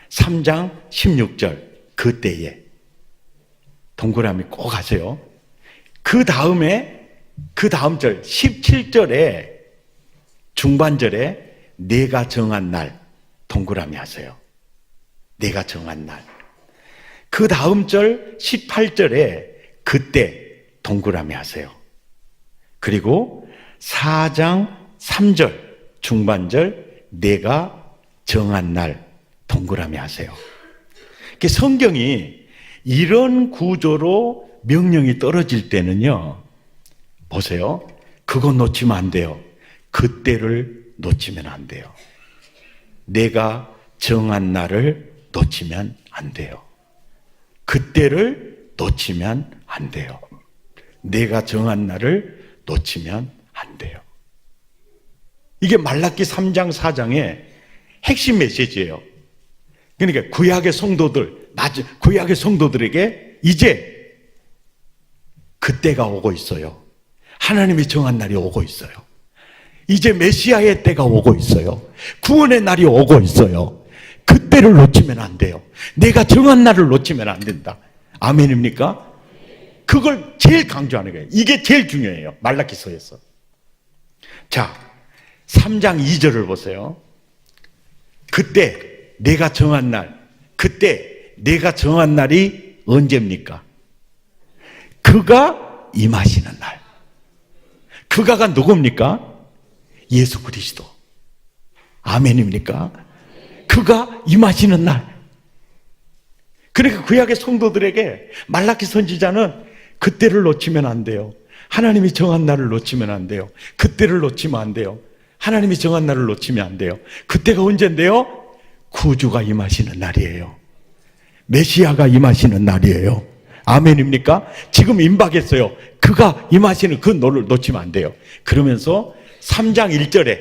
3장 16절 그때에 동그라미 꼭 하세요. 그 다음 절 17절에 중반절에 내가 정한 날 동그라미 하세요. 내가 정한 날. 그 다음 절 18절에 그때 동그라미 하세요. 그리고 4장 3절 중반절 내가 정한 날 동그라미 하세요. 성경이 이런 구조로 명령이 떨어질 때는요, 보세요. 그거 놓치면 안 돼요. 그때를 놓치면 안 돼요. 내가 정한 날을 놓치면 안 돼요. 그때를 놓치면 안 돼요. 내가 정한 날을 놓치면 안 돼요. 이게 말라기 3장 4장의 핵심 메시지예요. 그러니까 구약의 성도들에게 이제 그때가 오고 있어요. 하나님이 정한 날이 오고 있어요. 이제 메시아의 때가 오고 있어요. 구원의 날이 오고 있어요. 그때를 놓치면 안 돼요. 내가 정한 날을 놓치면 안 된다. 아멘입니까? 그걸 제일 강조하는 거예요. 이게 제일 중요해요. 말라기서에서. 자, 3장 2절을 보세요. 그때 내가 정한 날, 그때 내가 정한 날이 언제입니까? 그가 임하시는 날. 그가가 누굽니까? 예수 그리스도. 아멘입니까? 그가 임하시는 날. 그러니까 구약의 성도들에게 말라기 선지자는 그때를 놓치면 안 돼요. 하나님이 정한 날을 놓치면 안 돼요. 그때를 놓치면 안 돼요. 하나님이 정한 날을 놓치면 안 돼요. 그때가 언제인데요? 구주가 임하시는 날이에요. 메시아가 임하시는 날이에요. 아멘입니까? 지금 임박했어요. 그가 임하시는 그 노를 놓치면 안 돼요. 그러면서 3장 1절에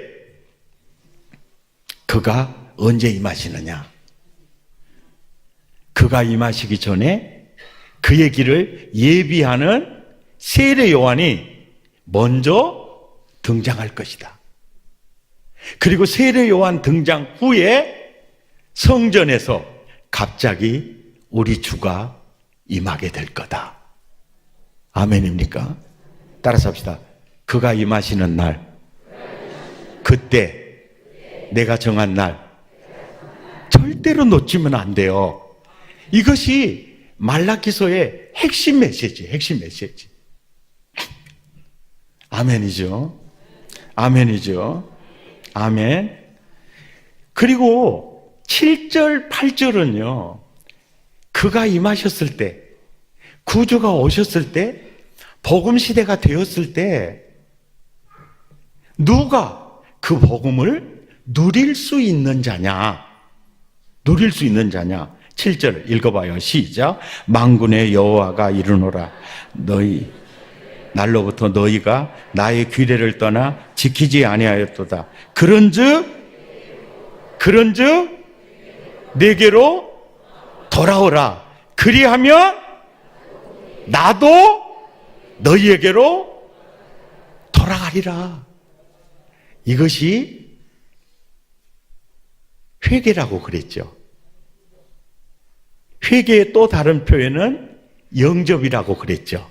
그가 언제 임하시느냐? 그가 임하시기 전에 그의 길을 예비하는 세례 요한이 먼저 등장할 것이다. 그리고 세례 요한 등장 후에 성전에서 갑자기 우리 주가 임하게 될 거다. 아멘입니까? 따라서 합시다. 그가 임하시는 날, 그때 내가 정한 날 절대로 놓치면 안 돼요. 이것이 말라기서의 핵심 메시지예요. 핵심 메시지. 아멘이죠. 아멘이죠. 아멘. 그리고 7절, 8절은요, 그가 임하셨을 때, 구주가 오셨을 때, 복음 시대가 되었을 때, 누가 그 복음을 누릴 수 있는 자냐? 누릴 수 있는 자냐? 7절 읽어봐요. 시작. 만군의 여호와가 이르노라. 너희 날로부터 너희가 나의 규례를 떠나 지키지 아니하였도다. 그런즉 내게로 돌아오라. 그리하면 나도 너희에게로 돌아가리라. 이것이 회개라고 그랬죠. 회개의 또 다른 표현은 영접이라고 그랬죠.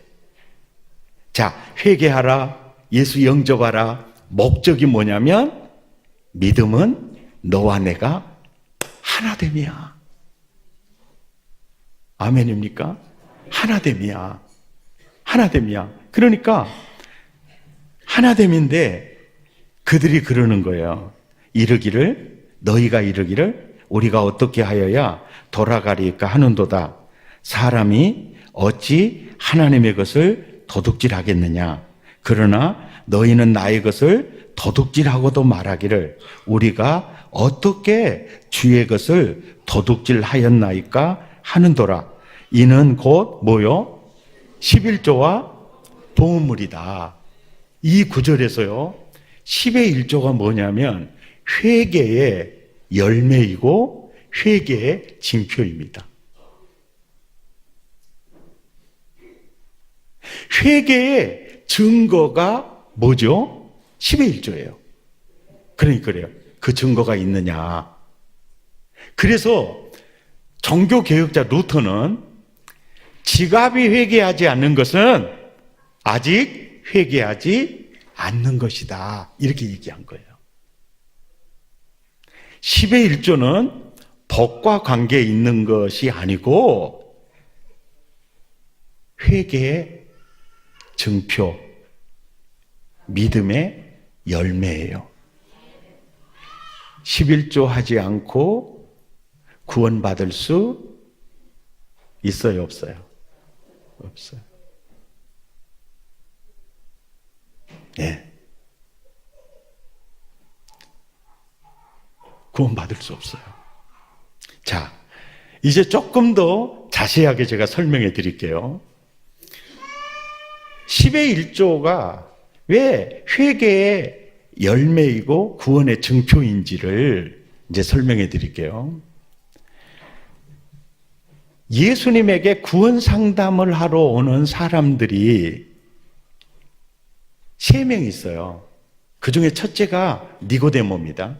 자, 회개하라, 예수 영접하라. 목적이 뭐냐면 믿음은 너와 내가 하나됨이야. 아멘입니까? 하나됨이야. 하나됨이야. 그러니까 하나됨인데 그들이 그러는 거예요. 너희가 이르기를 우리가 어떻게 하여야 돌아가리까 하는도다. 사람이 어찌 하나님의 것을 도둑질하겠느냐. 그러나 너희는 나의 것을 도둑질하고도 말하기를 우리가 어떻게 주의 것을 도둑질하였나이까 하는도라. 이는 곧 뭐요? 11조와 봉헌물이다. 이 구절에서요, 10의 1조가 뭐냐면 회개의 열매이고 회개의 징표입니다. 회개의 증거가 뭐죠? 10의 1조예요. 그러니까 그래요. 그 증거가 있느냐. 그래서 종교개혁자 루터는 지갑이 회개하지 않는 것은 아직 회개하지 않는 것이다. 이렇게 얘기한 거예요. 10의 1조는 법과 관계에 있는 것이 아니고 회개의 증표, 믿음의 열매예요. 11조 하지 않고 구원받을 수 있어요, 없어요? 없어요. 네. 구원받을 수 없어요. 자, 이제 조금 더 자세하게 제가 설명해 드릴게요. 10의 1조가 왜 회개의 열매이고 구원의 증표인지를 이제 설명해 드릴게요. 예수님에게 구원 상담을 하러 오는 사람들이 3명 있어요. 그 중에 첫째가 니고데모입니다.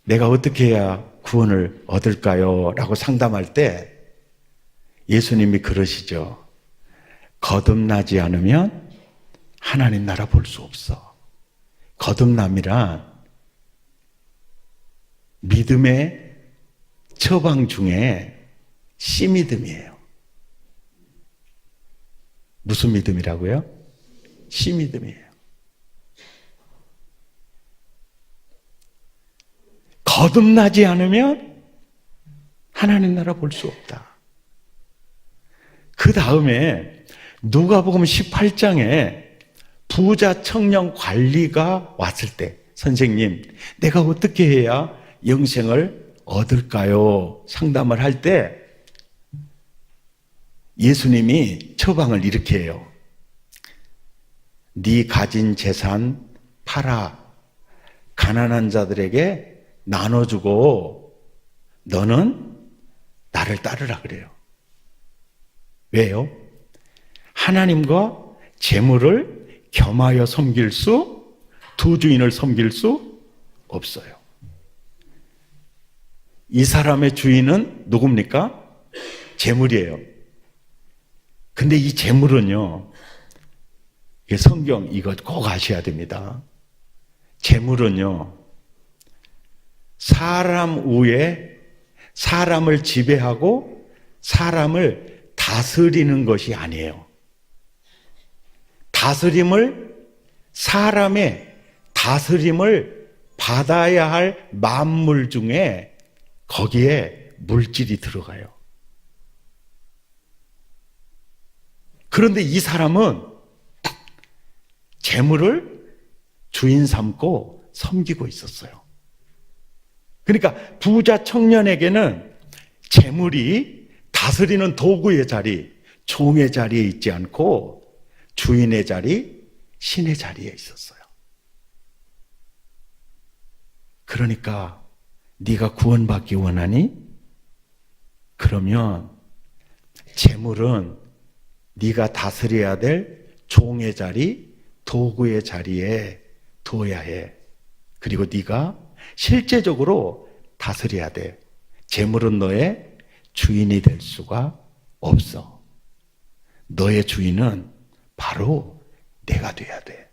내가 어떻게 해야 구원을 얻을까요? 라고 상담할 때 예수님이 그러시죠. 거듭나지 않으면 하나님 나라 볼 수 없어. 거듭남이란 믿음의 처방 중에 씨믿음이에요. 무슨 믿음이라고요? 씨믿음이에요. 거듭나지 않으면 하나님 나라 볼 수 없다. 그 다음에 누가복음 18장에 부자 청년 관리가 왔을 때 선생님, 내가 어떻게 해야 영생을 얻을까요? 상담을 할 때 예수님이 처방을 이렇게 해요. 네 가진 재산 팔아 가난한 자들에게 나눠주고 너는 나를 따르라 그래요. 왜요? 하나님과 재물을 겸하여 섬길 수, 두 주인을 섬길 수 없어요. 이 사람의 주인은 누굽니까? 재물이에요. 근데 이 재물은요, 성경 이거 꼭 아셔야 됩니다. 재물은요, 사람 위에 사람을 지배하고 사람을 다스리는 것이 아니에요. 다스림을 사람의 다스림을 받아야 할 만물 중에 거기에 물질이 들어가요. 그런데 이 사람은 재물을 주인 삼고 섬기고 있었어요. 그러니까 부자 청년에게는 재물이 다스리는 도구의 자리, 종의 자리에 있지 않고 주인의 자리, 신의 자리에 있었어요. 그러니까 네가 구원받기 원하니? 그러면 재물은 네가 다스려야 될 종의 자리, 도구의 자리에 둬야 해. 그리고 네가 실제적으로 다스려야 돼. 재물은 너의 주인이 될 수가 없어. 너의 주인은 바로 내가 돼야 돼.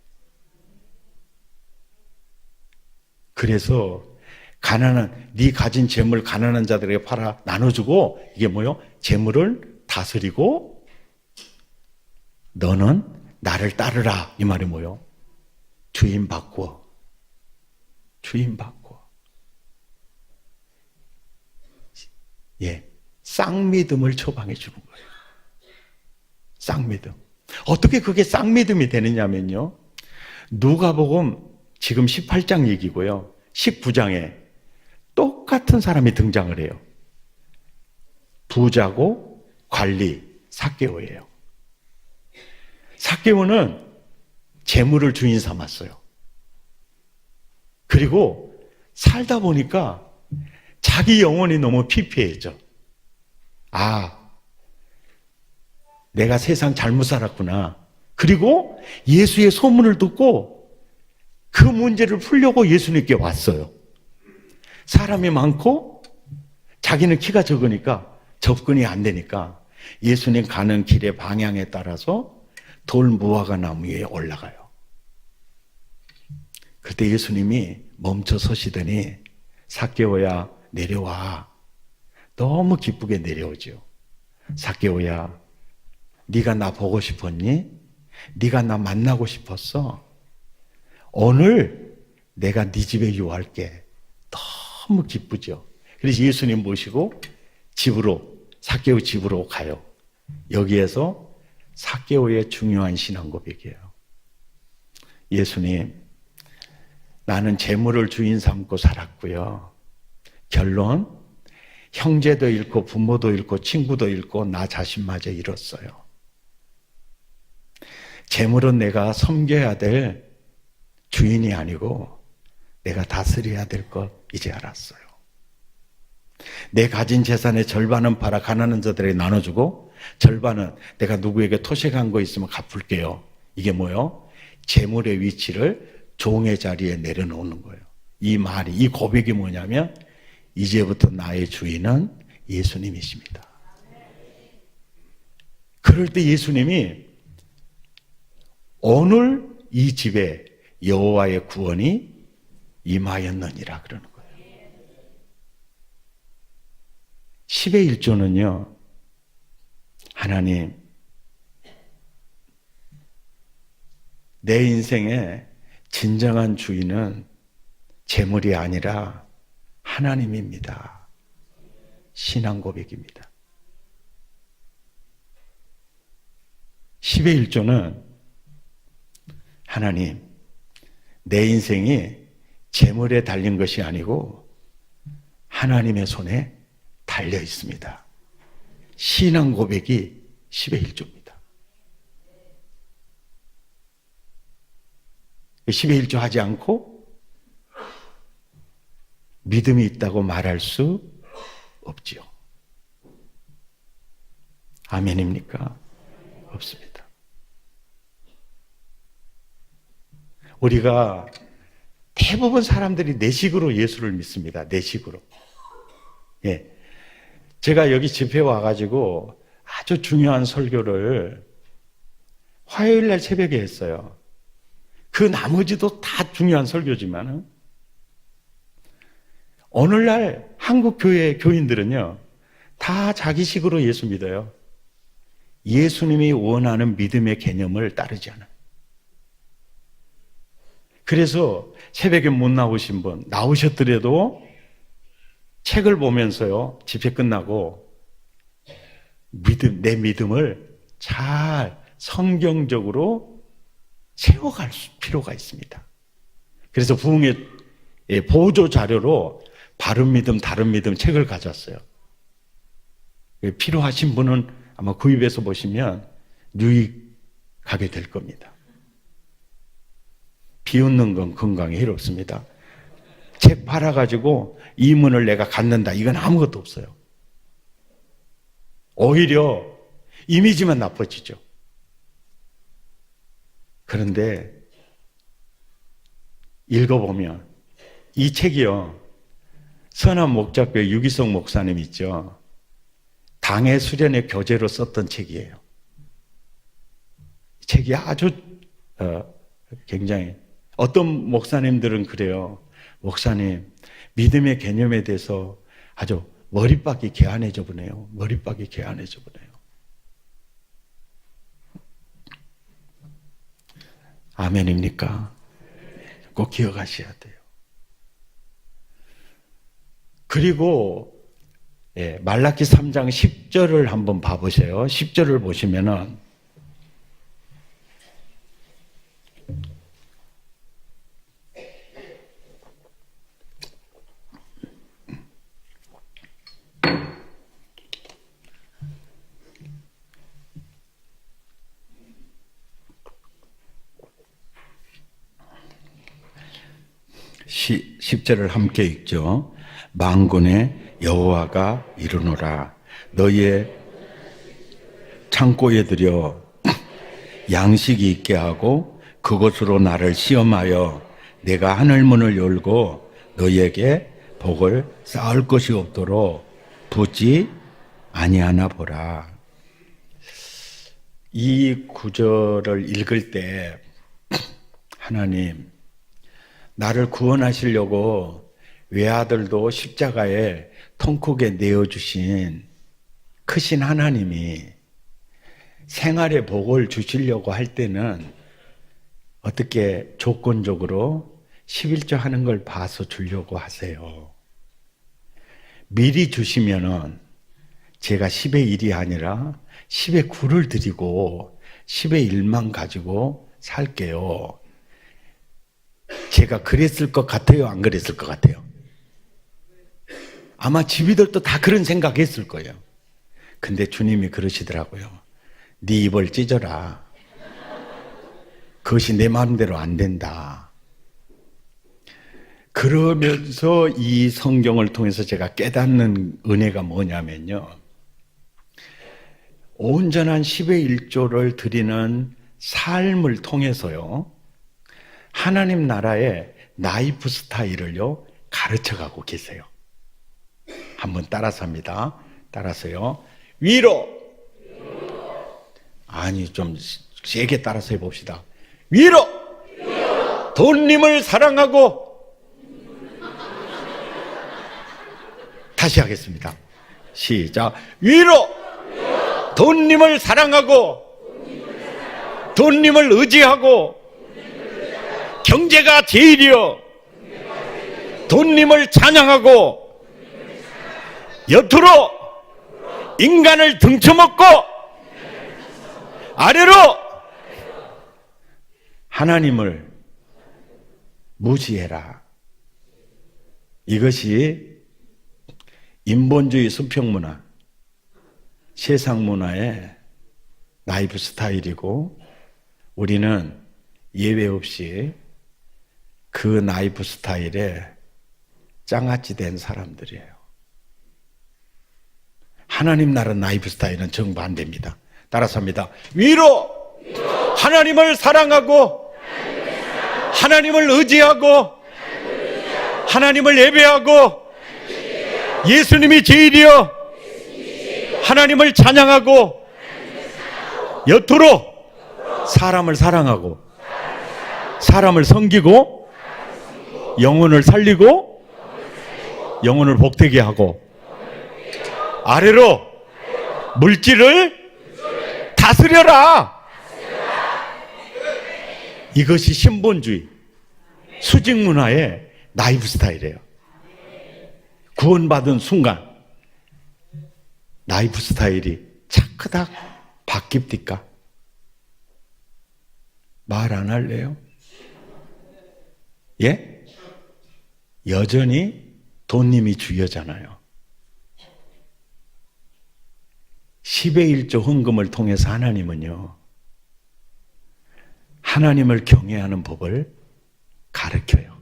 그래서 네 가진 재물 가난한 자들에게 팔아 나눠주고, 이게 뭐요? 재물을 다스리고 너는 나를 따르라, 이 말이 뭐요? 주인 바꾸어. 주인 바꾸어. 예, 쌍믿음을 처방해 주는 거예요. 쌍믿음. 어떻게 그게 쌍믿음이 되느냐면요, 누가복음 지금 18장 얘기고요, 19장에 똑같은 사람이 등장을 해요. 부자고 관리, 삭개오예요. 삭개오는 재물을 주인 삼았어요. 그리고 살다 보니까 자기 영혼이 너무 피폐해져. 아, 내가 세상 잘못 살았구나. 그리고 예수의 소문을 듣고 그 문제를 풀려고 예수님께 왔어요. 사람이 많고 자기는 키가 적으니까 접근이 안 되니까 예수님 가는 길의 방향에 따라서 돌 무화과 나무 위에 올라가요. 그때 예수님이 멈춰 서시더니 삭개오야, 내려와. 너무 기쁘게 내려오죠. 삭개오야, 네가 나 보고 싶었니? 네가 나 만나고 싶었어? 오늘 내가 네 집에 유할게. 너무 기쁘죠. 그래서 예수님 모시고 삭개오 집으로 가요. 여기에서 삭개오의 중요한 신앙 고백이에요. 예수님, 나는 재물을 주인 삼고 살았고요. 결론, 형제도 잃고 부모도 잃고 친구도 잃고 나 자신마저 잃었어요. 재물은 내가 섬겨야 될 주인이 아니고 내가 다스려야 될 것 이제 알았어요. 내 가진 재산의 절반은 팔아 가난한 자들에게 나눠주고 절반은 내가 누구에게 토색한 거 있으면 갚을게요. 이게 뭐요? 재물의 위치를 종의 자리에 내려놓는 거예요. 이 고백이 뭐냐면 이제부터 나의 주인은 예수님이십니다. 그럴 때 예수님이 오늘 이 집에 여호와의 구원이 임하였느니라 그러는 거예요. 10의 1조는요, 하나님, 내 인생의 진정한 주인은 재물이 아니라 하나님입니다. 신앙 고백입니다. 10의 1조는 하나님, 내 인생이 재물에 달린 것이 아니고 하나님의 손에 달려 있습니다. 신앙 고백이 10의 1조입니다. 10의 1조 하지 않고 믿음이 있다고 말할 수 없지요. 아멘입니까? 없습니다. 우리가 대부분 사람들이 내식으로 예수를 믿습니다. 내식으로. 예. 제가 여기 집회 와가지고 아주 중요한 설교를 화요일 날 새벽에 했어요. 그 나머지도 다 중요한 설교지만은 오늘날 한국 교회 교인들은요, 다 자기식으로 예수 믿어요. 예수님이 원하는 믿음의 개념을 따르지 않아요. 그래서 새벽에 못 나오신 분, 나오셨더라도 책을 보면서요, 집회 끝나고 내 믿음을 잘 성경적으로 세워갈 필요가 있습니다. 그래서 부흥의 보조 자료로 바른 믿음, 다른 믿음 책을 가져왔어요. 필요하신 분은 아마 구입해서 보시면 유익하게 될 겁니다. 비웃는 건 건강에 해롭습니다. 책 팔아가지고 이문을 내가 갖는다, 이건 아무것도 없어요. 오히려 이미지만 나빠지죠. 그런데 읽어보면 이 책이요, 선한 목자교회 유기성 목사님 있죠, 당의 수련의 교재로 썼던 책이에요. 책이 아주 굉장히, 어떤 목사님들은 그래요. 목사님, 믿음의 개념에 대해서 아주 머리박이 개안해져 보네요. 머리박이 개안해져 보네요. 아멘입니까? 꼭 기억하셔야 돼요. 그리고 말라기 3장 10절을 한번 봐보세요. 10절을 보시면은 시 10절을 함께 읽죠. 만군의 여호와가 이르노라, 너희의 창고에 들여 양식이 있게 하고 그것으로 나를 시험하여 내가 하늘문을 열고 너희에게 복을 쌓을 것이 없도록 붙지 아니하나 보라. 이 구절을 읽을 때 하나님, 나를 구원하시려고 외아들도 십자가에 통곡에 내어주신 크신 하나님이 생활의 복을 주시려고 할 때는 어떻게 조건적으로 11조 하는 걸 봐서 주려고 하세요. 미리 주시면은 제가 10의 1이 아니라 10의 9를 드리고 10의 1만 가지고 살게요. 제가 그랬을 것 같아요? 안 그랬을 것 같아요? 아마 집이들도 다 그런 생각했을 거예요. 근데 주님이 그러시더라고요. 네 입을 찢어라. 그것이 내 마음대로 안 된다. 그러면서 이 성경을 통해서 제가 깨닫는 은혜가 뭐냐면요, 온전한 10의 1조를 드리는 삶을 통해서요, 하나님 나라의 라이프 스타일을요 가르쳐가고 계세요. 한번 따라서 합니다. 따라서요. 위로. 아니, 좀 세게 따라서 해봅시다. 위로. 돈님을 사랑하고. 다시 하겠습니다. 시작. 위로. 돈님을 사랑하고 돈님을 의지하고 경제가 제일이요 돈님을 찬양하고 옆으로 인간을 등쳐먹고 아래로 하나님을 무시해라. 이것이 인본주의 수평문화, 세상 문화의 라이프 스타일이고, 우리는 예외 없이 그 라이프 스타일에 짱아찌 된 사람들이에요. 하나님 나라 라이프 스타일은 정반대입니다. 따라서 합니다. 위로 하나님을 사랑하고 하나님을 의지하고 하나님을 예배하고 예수님이 제일이요 하나님을 찬양하고 옆으로 사람을 사랑하고 사람을 섬기고 영혼을 살리고 영혼을 복되게 하고 아래로 물질을 다스려라. 이것이 신본주의. 수직 문화의 라이프 스타일이에요. 구원받은 순간 라이프 스타일이 차크닥 바뀝니까? 말 안 할래요? 예? 여전히 돈님이 주여잖아요. 10의 1조 헌금을 통해서 하나님은요, 하나님을 경외하는 법을 가르쳐요.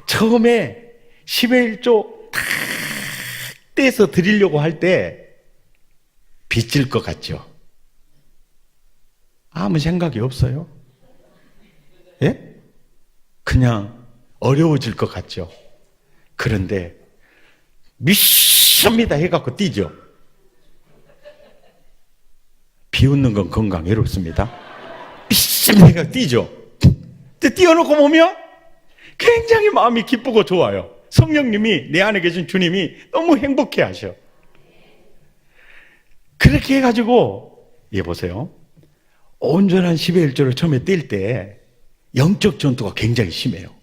처음에 10의 1조 탁 떼서 드리려고 할 때 빚질 것 같죠? 아무 생각이 없어요. 예? 그냥 어려워질 것 같죠? 그런데 믿습니다 해갖고 뛰죠. 비웃는 건 건강 해롭습니다. 믿습니다 해갖고 뛰죠. 뛰어놓고 보면 굉장히 마음이 기쁘고 좋아요. 성령님이, 내 안에 계신 주님이 너무 행복해 하셔. 그렇게 해가지고, 예, 보세요. 온전한 10의 1조를 처음에 뛸 때 영적 전투가 굉장히 심해요.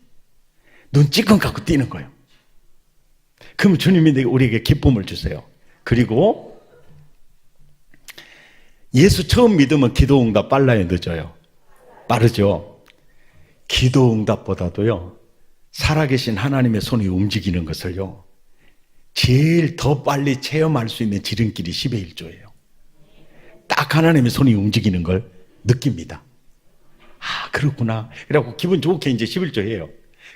눈 찌끔 감고 뛰는 거예요. 그럼 주님이 우리에게 기쁨을 주세요. 그리고 예수 처음 믿으면 기도 응답 빨라요, 늦어요? 빠르죠? 기도 응답보다도요, 살아계신 하나님의 손이 움직이는 것을요, 제일 더 빨리 체험할 수 있는 지름길이 10의 1조예요. 딱 하나님의 손이 움직이는 걸 느낍니다. 아, 그렇구나. 그래갖고 기분 좋게 이제 11조 해요.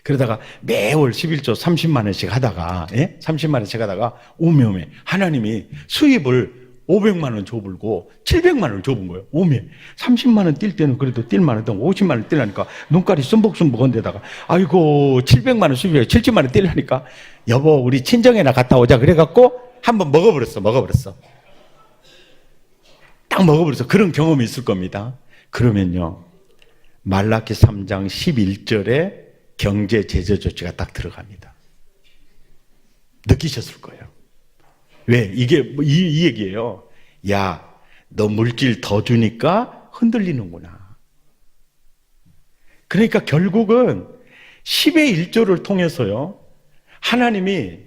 그러다가 매월 11조 30만 원씩 하다가, 예? 30만 원씩 하다가 오메 하나님이 수입을 500만 원 줘불고 700만 원을 줘본 거예요. 오메 30만 원 뛸 때는 그래도 뛸만 하던 50만 원 뛸라니까 눈깔이 숨벅숨벅한 데다가, 아이고 700만 원 수입이에요. 70만 원 뛸라니까, 여보 우리 친정에나 갔다 오자. 그래갖고 한번 먹어버렸어. 딱 먹어버려서. 그런 경험이 있을 겁니다. 그러면요, 말라기 3장 11절에 경제 제재 조치가 딱 들어갑니다. 느끼셨을 거예요. 왜? 이게 이 얘기예요. 야, 너 물질 더 주니까 흔들리는구나. 그러니까 결국은 10의 1조를 통해서요, 하나님이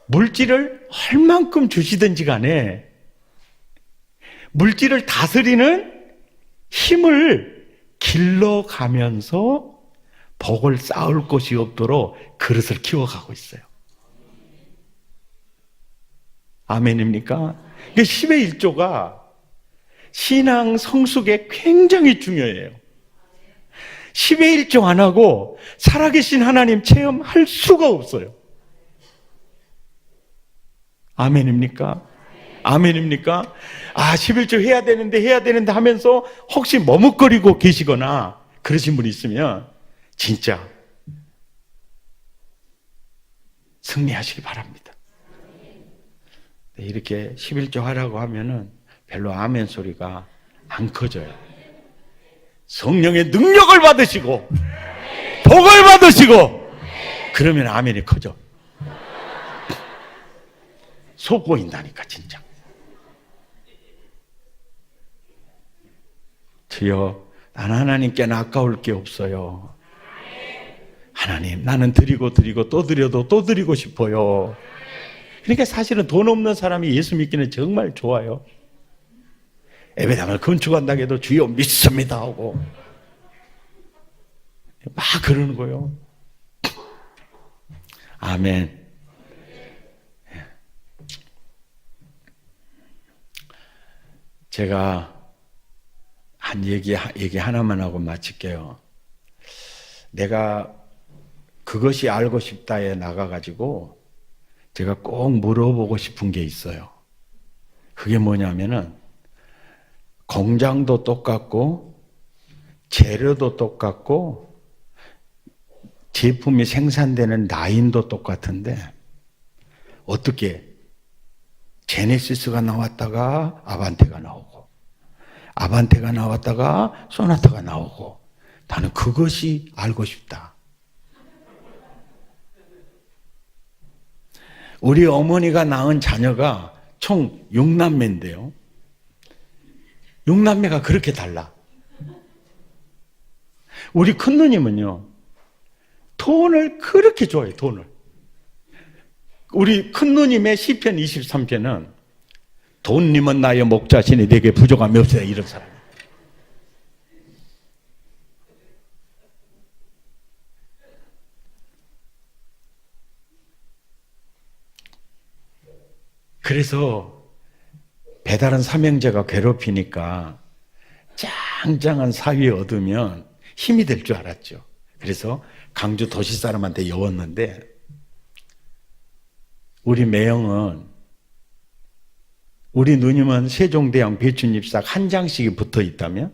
물질을 얼만큼 주시든지 간에 물질을 다스리는 힘을 길러가면서 복을 쌓을 곳이 없도록 그릇을 키워가고 있어요. 아멘입니까? 10의 1조가 신앙 성숙에 굉장히 중요해요. 10의 1조 안 하고 살아계신 하나님 체험할 수가 없어요. 아멘입니까? 아멘입니까? 아, 11조 해야 되는데 하면서 혹시 머뭇거리고 계시거나 그러신 분이 있으면 진짜 승리하시기 바랍니다. 이렇게 11조 하라고 하면은 별로 아멘 소리가 안 커져요. 성령의 능력을 받으시고 복을 받으시고 그러면 아멘이 커져. 속 보인다니까 진짜. 주여, 난 하나님께는 아까울 게 없어요. 하나님, 나는 드리고 또 드려도 또 드리고 싶어요. 그러니까 사실은 돈 없는 사람이 예수 믿기는 정말 좋아요. 예배당을 건축한다고 해도 주여 믿습니다 하고 막 그러는 거예요. 아멘. 제가 한 얘기 하나만 하고 마칠게요. 내가 그것이 알고 싶다에 나가가지고 제가 꼭 물어보고 싶은 게 있어요. 그게 뭐냐면은 공장도 똑같고 재료도 똑같고 제품이 생산되는 라인도 똑같은데 어떻게 제네시스가 나왔다가 아반떼가 나오고 아반떼가 나왔다가 소나타가 나오고 나는 그것이 알고 싶다. 우리 어머니가 낳은 자녀가 총 6남매인데요. 6남매가 그렇게 달라. 우리 큰 누님은요, 돈을 그렇게 좋아해요, 돈을. 우리 큰 누님의 시편 23편은 돈님은 나의 목자시니 내게 부족함이 없어요, 이런 사람. 그래서 배다른 삼형제가 괴롭히니까 짱짱한 사위 얻으면 힘이 될 줄 알았죠. 그래서 강주 도시 사람한테 여웠는데, 우리 매형은, 우리 누님은 세종대왕 배춘잎삭 한 장씩이 붙어 있다면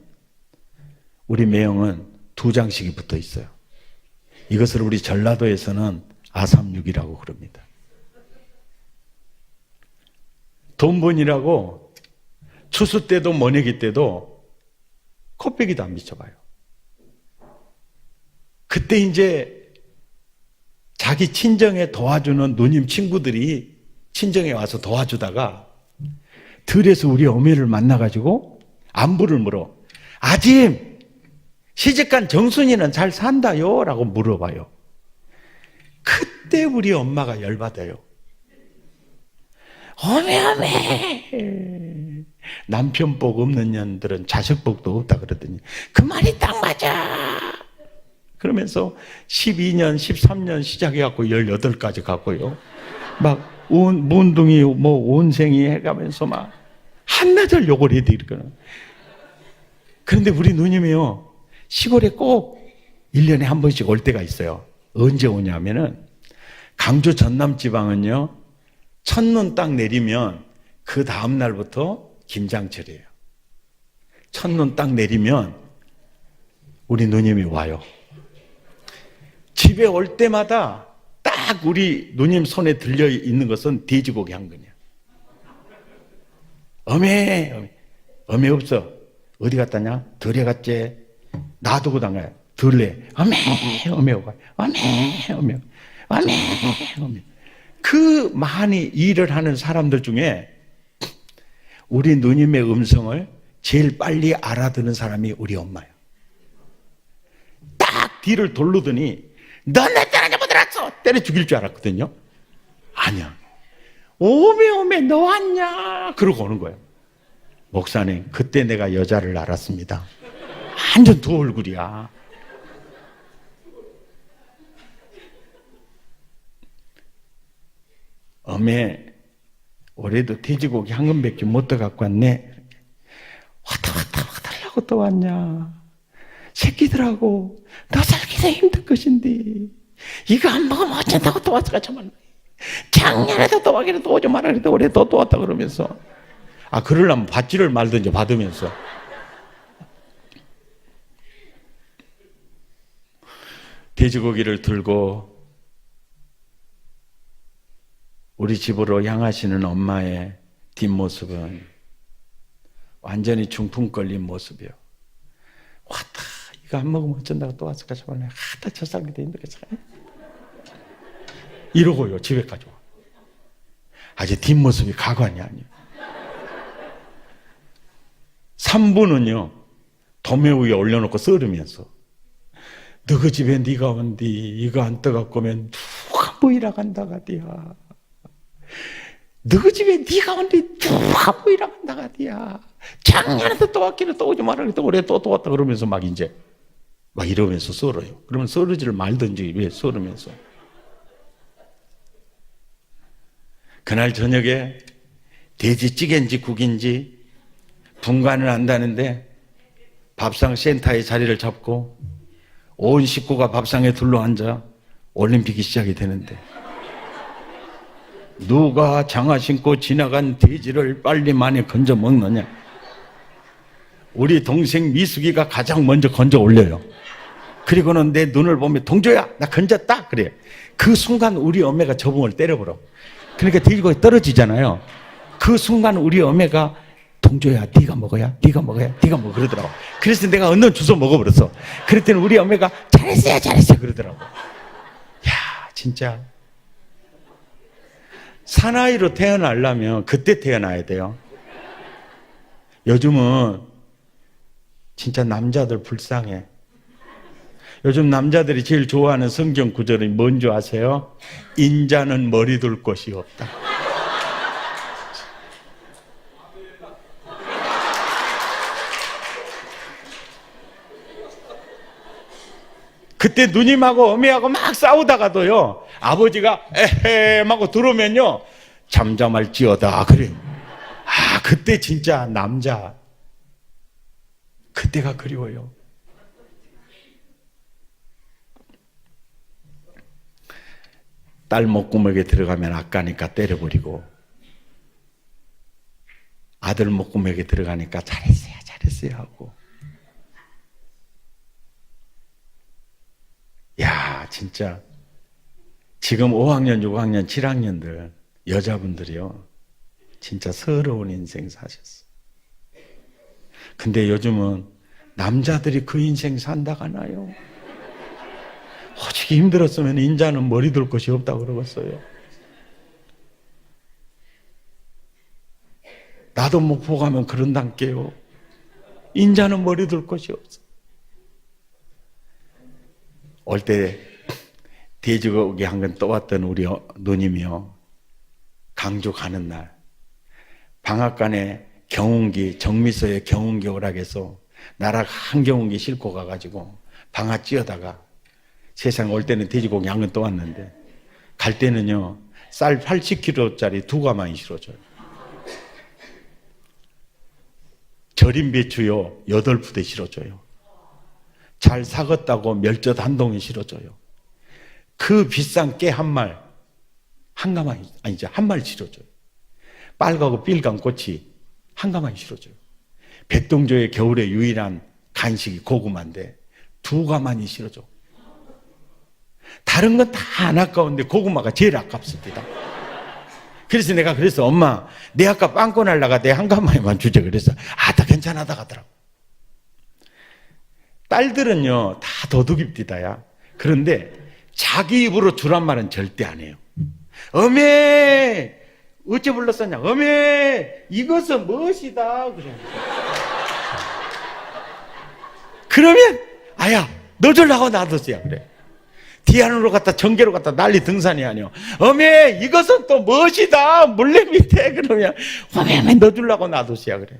우리 매형은 2장씩이 붙어 있어요. 이것을 우리 전라도에서는 아삼육이라고 그럽니다. 돈 번이라고 추수 때도 모내기 때도 코빼기도 안 비춰봐요. 그때 이제 자기 친정에 도와주는 누님 친구들이 친정에 와서 도와주다가 들에서 우리 어머니를 만나가지고 안부를 물어. 아짐, 시집간 정순이는 잘 산다요? 라고 물어봐요. 그때 우리 엄마가 열받아요. 어메 남편 복 없는 년들은 자식 복도 없다 그러더니 그 말이 딱 맞아. 그러면서 12년 13년 시작해갖고 18까지 갔고요. 막 문둥이 뭐 온생이 해가면서 막 한나절 욕을 해드리거든. 그런데 우리 누님이요, 시골에 꼭 1년에 한 번씩 올 때가 있어요. 언제 오냐면은 강주 전남지방은요, 첫눈 딱 내리면 그 다음 날부터 김장철이에요. 첫눈 딱 내리면 우리 누님이 와요. 집에 올 때마다 딱 우리 누님 손에 들려 있는 것은 돼지고기 한 근이야. 어메 없어. 어디 갔다냐? 덜에 갔지. 놔두고 당가요. 덜래. 어메. 그 많이 일을 하는 사람들 중에 우리 누님의 음성을 제일 빨리 알아듣는 사람이 우리 엄마예요. 딱 뒤를 돌르더니 너 내 따라잡아 못 들었어! 때려 죽일 줄 알았거든요. 아니야. 오메 너 왔냐? 그러고 오는 거예요. 목사님, 그때 내가 여자를 알았습니다. 완전 두 얼굴이야. 어메, 올해도 돼지고기 한 근밖에 못 더 갖고 왔네. 와달라고 또 왔냐. 새끼들하고 너 살기도 힘들 것인데 이거 안 먹으면 어쩐다고 또 왔을까 정말. 작년에도 또 와기로 또 오지 마라 그랬더니 올해 또 왔다 그러면서, 그러려면 받지를 말든지 받으면서. 돼지고기를 들고 우리 집으로 향하시는 엄마의 뒷모습은 완전히 중풍 걸린 모습이요. 왔다, 이거 안 먹으면 어쩐다고 또 왔을까 싶었네. 저 살기도 힘들겠어. 이러고요, 집에까지 와. 아직 뒷모습이 가관이 아니에요. 3분은요, 도매 위에 올려놓고 썰으면서, 너그 집에 네가 온디, 이거 안 떠갖고 오면 누가 모이라 간다가디야. 너그 집에 네가 온디, 누가 모이라 간다가디야. 작년에도 또 왔기는 또 오지 마라 그랬더니 올해 또 왔다 그러면서 막 이러면서 썰어요. 그러면 썰으지를 말든지 왜 썰으면서. 그날 저녁에 돼지찌개인지 국인지 분간을 한다는데 밥상 센터에 자리를 잡고 온 식구가 밥상에 둘러앉아 올림픽이 시작이 되는데, 누가 장화 신고 지나간 돼지를 빨리 많이 건져 먹느냐. 우리 동생 미숙이가 가장 먼저 건져 올려요. 그리고는 내 눈을 보면 동조야 나 건졌다 그래. 그 순간 우리 어머니가 저붕을 때려버려. 그러니까 돼지고기 떨어지잖아요. 그 순간 우리 어머니가 동조야 네가 먹어야 네가 먹어 그러더라고. 그래서 내가 얼른 주워 먹어버렸어. 그랬더니 우리 어머니가 잘했어요 그러더라고. 야, 진짜 사나이로 태어나려면 그때 태어나야 돼요. 요즘은 진짜 남자들 불쌍해. 요즘 남자들이 제일 좋아하는 성경 구절이 뭔지 아세요? 인자는 머리 둘 곳이 없다. 그때 누님하고 어미하고 막 싸우다가도요, 아버지가 에헤 하고 들어오면요, 잠잠할지어다 그래. 아, 그때 진짜 남자, 그때가 그리워요. 딸 목구멍에 들어가면 아까니까 때려버리고, 아들 목구멍에 들어가니까 잘했어요 잘했어요 하고. 야, 진짜 지금 5학년 6학년 7학년들 여자분들이요, 진짜 서러운 인생 사셨어. 근데 요즘은 남자들이 그 인생 산다가나요? 솔직히 힘들었으면 인자는 머리 둘 곳이 없다고 그러겠어요. 나도 목포 가면 그런단께요. 인자는 머리 둘 곳이 없어. 올 때 돼지고기 한 건 떠왔던 우리 누님이요, 강주 가는 날 방앗간에 경운기, 정미서에 경운기 오락해서 나락 한 경운기 싣고 가가지고 방앗 찧어다가, 세상 올 때는 돼지고기 한 건 떠왔는데 갈 때는요 쌀 80kg짜리 두 가마니 실어줘요. 절임 배추요 8부대 실어줘요. 잘 삭았다고 멸젓 한 동이 실어줘요. 그 비싼 깨 한 말, 한 가마니, 아니죠, 한 말 실어줘요. 빨갛고 삘간 꽃이 한 가마니 실어줘요. 백동조의 겨울에 유일한 간식이 고구마인데 두 가마니 실어줘. 다른 건 다 안 아까운데 고구마가 제일 아깝습니다. 그래서 내가 그래서 엄마, 내 아까 빵꾸 날라가 내 한 가마니만 주자 그래서 다 괜찮아다 가더라고. 딸들은요 다 도둑입디다야. 그런데 자기 입으로 주란 말은 절대 안 해요. 어메 어째 불렀었냐, 어메 이것은 무엇이다 그래. 그러면 아야 너 줄라고 놔뒀어야 그래. 디안으로 갔다 정계로 갔다 난리 등산이 아니요. 어메 이것은 또 무엇이다 물레 밑에 그러면 어메 너 줄라고 놔뒀어야 그래.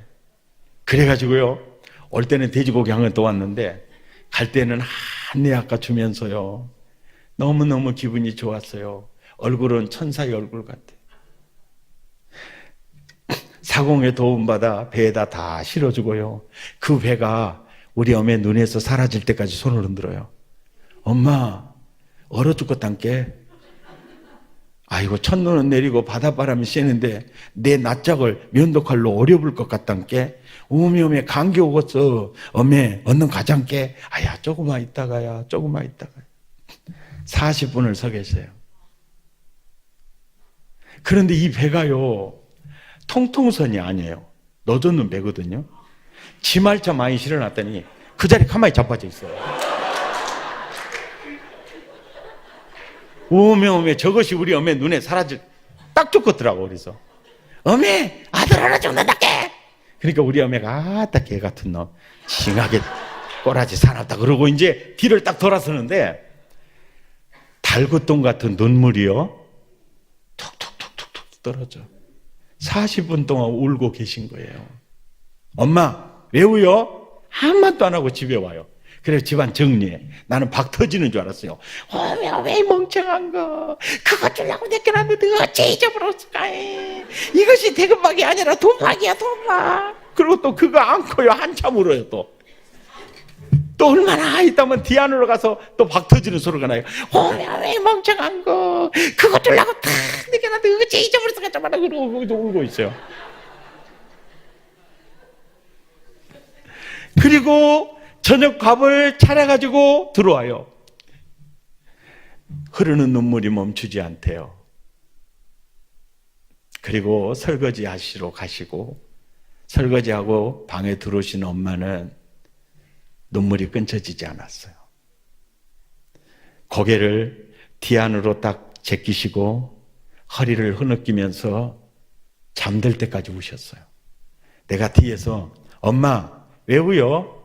그래가지고요 올 때는 돼지고기 한 건 또 왔는데 갈 때는 한내 아까 주면서요 너무너무 기분이 좋았어요. 얼굴은 천사의 얼굴 같아. 사공에 도움받아 배에다 다 실어주고요, 그 배가 우리 어머니 눈에서 사라질 때까지 손을 흔들어요. 엄마 얼어 죽겠단께. 아이고 첫눈은 내리고 바닷바람이 쐬는데 내 낯짝을 면도칼로 오려볼 것 같단께. 오메 감기 오겠어. 어메 얼른 가장께. 아야 조금만 있다가야 조금만 있다가 40분을 서 계세요. 그런데 이 배가요 통통선이 아니에요. 너젓는 배거든요. 지말차 많이 실어놨더니 그 자리에 가만히 자빠져 있어요. 오메 저것이 우리 어메 눈에 사라질 딱 좋겠더라고. 그래서 어메 아들 하나 죽는다께. 그러니까 우리 어메가 아따 개 같은 놈 징하게 꼬라지 사납다 그러고 이제 뒤를 딱 돌아서는데 달구똥 같은 눈물이요 툭툭툭툭툭 떨어져. 40분 동안 울고 계신 거예요. 엄마 왜 울어? 한마디도 안 하고 집에 와요. 그래서 집안 정리해. 나는 박 터지는 줄 알았어요. 왜 멍청한 거 그거 주려고 내껴놨는데 어째 잊어버렸을까. 이것이 대금박이 아니라 돈박이야 돈박. 그리고 또 그거 안고요 한참 울어요. 또 얼마나 있다면 디안으로 가서 또 박 터지는 소리가 나요. 왜 멍청한 거 그거 주려고 다 내겨놨는데 어째 잊어버렸을까 좀 하나 그러고 울고 있어요. 그리고 저녁 밥을 차려가지고 들어와요. 흐르는 눈물이 멈추지 않대요. 그리고 설거지 하시러 가시고 설거지하고 방에 들어오신 엄마는 눈물이 끊쳐지지 않았어요. 고개를 디안으로 딱 제끼시고 허리를 흐느끼면서 잠들 때까지 우셨어요. 내가 뒤에서 엄마 왜 울어?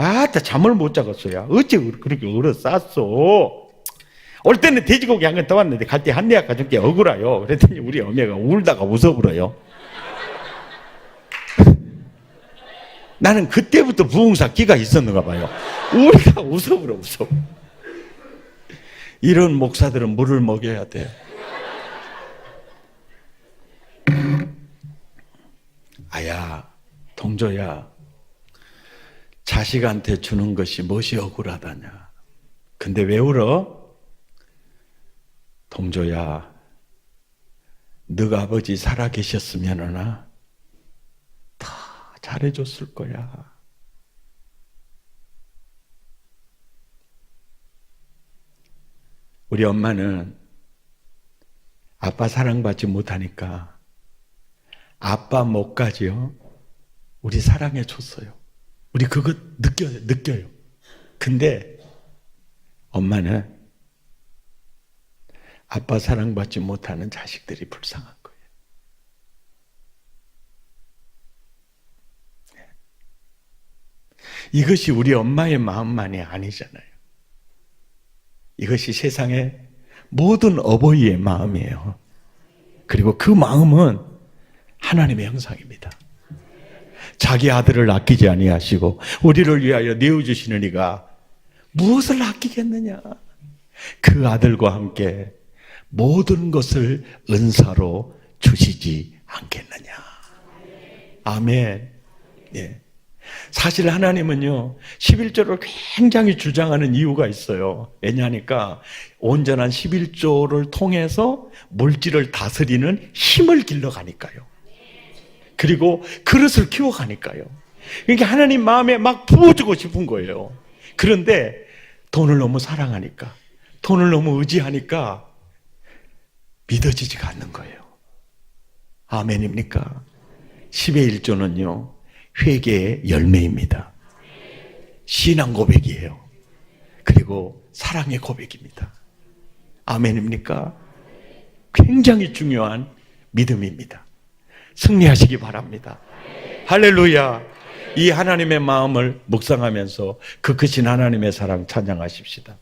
아따 잠을 못 자겠어요. 어째 그렇게 얼어 쌌어. 올 때는 돼지고기 한 건 떠왔는데 갈 때 한 대학 가준 게 억울해요. 그랬더니 우리 어머니가 울다가 웃어버려요. 나는 그때부터 부흥사 끼가 있었는가 봐요. 우리가 웃어버려. 이런 목사들은 물을 먹여야 돼요. 아야, 동조야, 자식한테 주는 것이 무엇이 억울하다냐. 근데 왜 울어? 동조야, 너가 아버지 살아계셨으면 다 잘해줬을 거야. 우리 엄마는 아빠 사랑받지 못하니까 아빠 목까지요 우리 사랑해 줬어요. 우리 그거 느껴요. 근데 엄마는 아빠 사랑받지 못하는 자식들이 불쌍한 거예요. 이것이 우리 엄마의 마음만이 아니잖아요. 이것이 세상의 모든 어버이의 마음이에요. 그리고 그 마음은 하나님의 형상입니다. 자기 아들을 아끼지 아니하시고 우리를 위하여 내어주시는 이가 무엇을 아끼겠느냐. 그 아들과 함께 모든 것을 은사로 주시지 않겠느냐. 아멘. 예. 사실 하나님은요 11조를 굉장히 주장하는 이유가 있어요. 왜냐하니까 온전한 11조를 통해서 물질을 다스리는 힘을 길러가니까요. 그리고 그릇을 키워가니까요. 그러니까 하나님 마음에 막 부어주고 싶은 거예요. 그런데 돈을 너무 사랑하니까, 돈을 너무 의지하니까 믿어지지가 않는 거예요. 아멘입니까? 10의 1조는요 회개의 열매입니다. 신앙 고백이에요. 그리고 사랑의 고백입니다. 아멘입니까? 굉장히 중요한 믿음입니다. 승리하시기 바랍니다. 할렐루야. 이 하나님의 마음을 묵상하면서 그 크신 하나님의 사랑 찬양하십시다.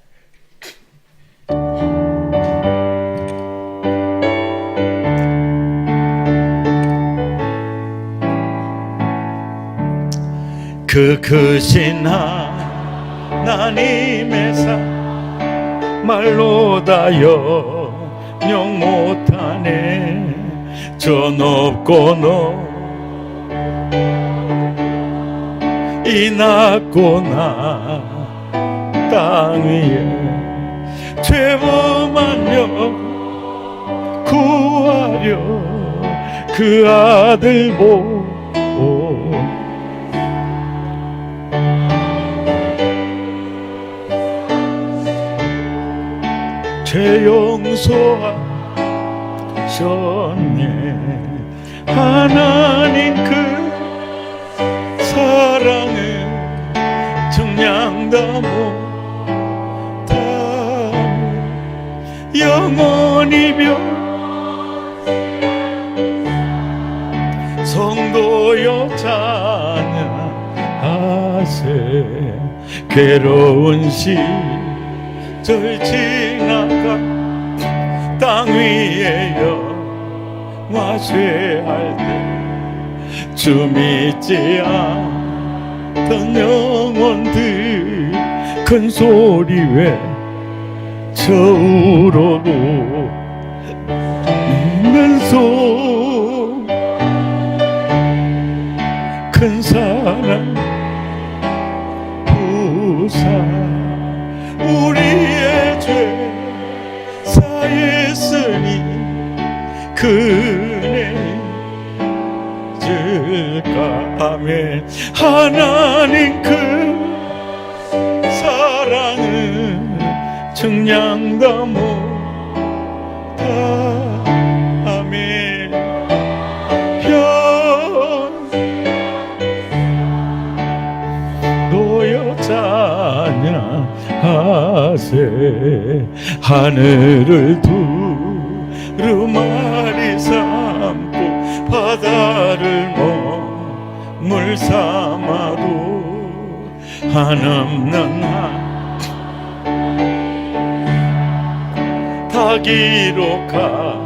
그 크신 하나님의 사랑 말로 다 영영 못하네. 저 높고 이 낮고 땅 위에 죄범하여 구하려 그 아들 보고 죄 용서하셨네. 하나님 그 사랑을 정량다 못하네. 영원히 성도여 찬양하세. 괴로운 시절 지나가 땅 위에 영화쇠할 때 주 믿지 않던 영혼들 큰 소리 외쳐 울어도 눈소 큰 사랑 부사 우리의 죄 사했으니 그네 아멘. 하나님 그 사랑은 정량다 못하. 아멘. 현도여 찬양하세. 하늘을 두루마리 삼고 바다를 물 삼아도 한없는 다 기록할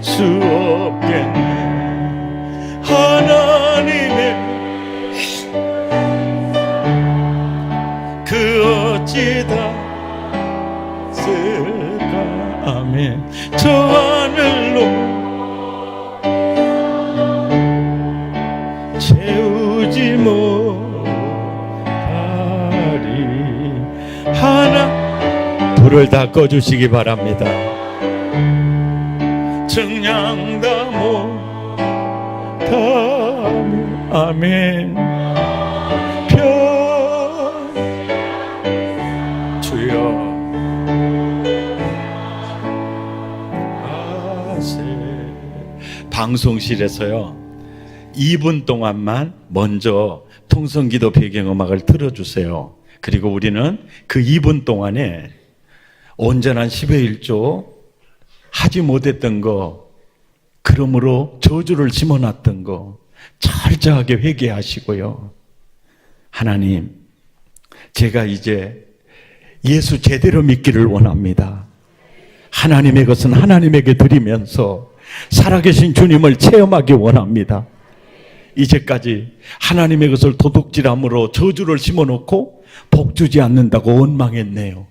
수 없겠네. 하나님의 그 어찌 다 쓸까. 아멘. 저 하늘로 채우지 못하리. 하나 불을 다 꺼주시기 바랍니다. 정량 다 못하리. 아멘. 주여 방송실에서요 2분 동안만 먼저 통성기도 배경음악을 틀어주세요. 그리고 우리는 그 2분 동안에 온전한 10회 1조 하지 못했던 거, 그러므로 저주를 심어놨던 거 철저하게 회개하시고요. 하나님, 제가 이제 예수 제대로 믿기를 원합니다. 하나님의 것은 하나님에게 드리면서 살아계신 주님을 체험하기 원합니다. 이제까지 하나님의 것을 도둑질함으로 저주를 심어놓고 복주지 않는다고 원망했네요.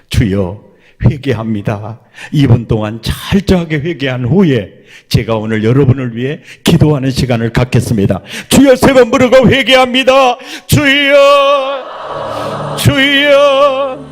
주여 회개합니다. 2분 동안 철저하게 회개한 후에 제가 오늘 여러분을 위해 기도하는 시간을 갖겠습니다. 주여 3번 부르고 회개합니다. 주여 주여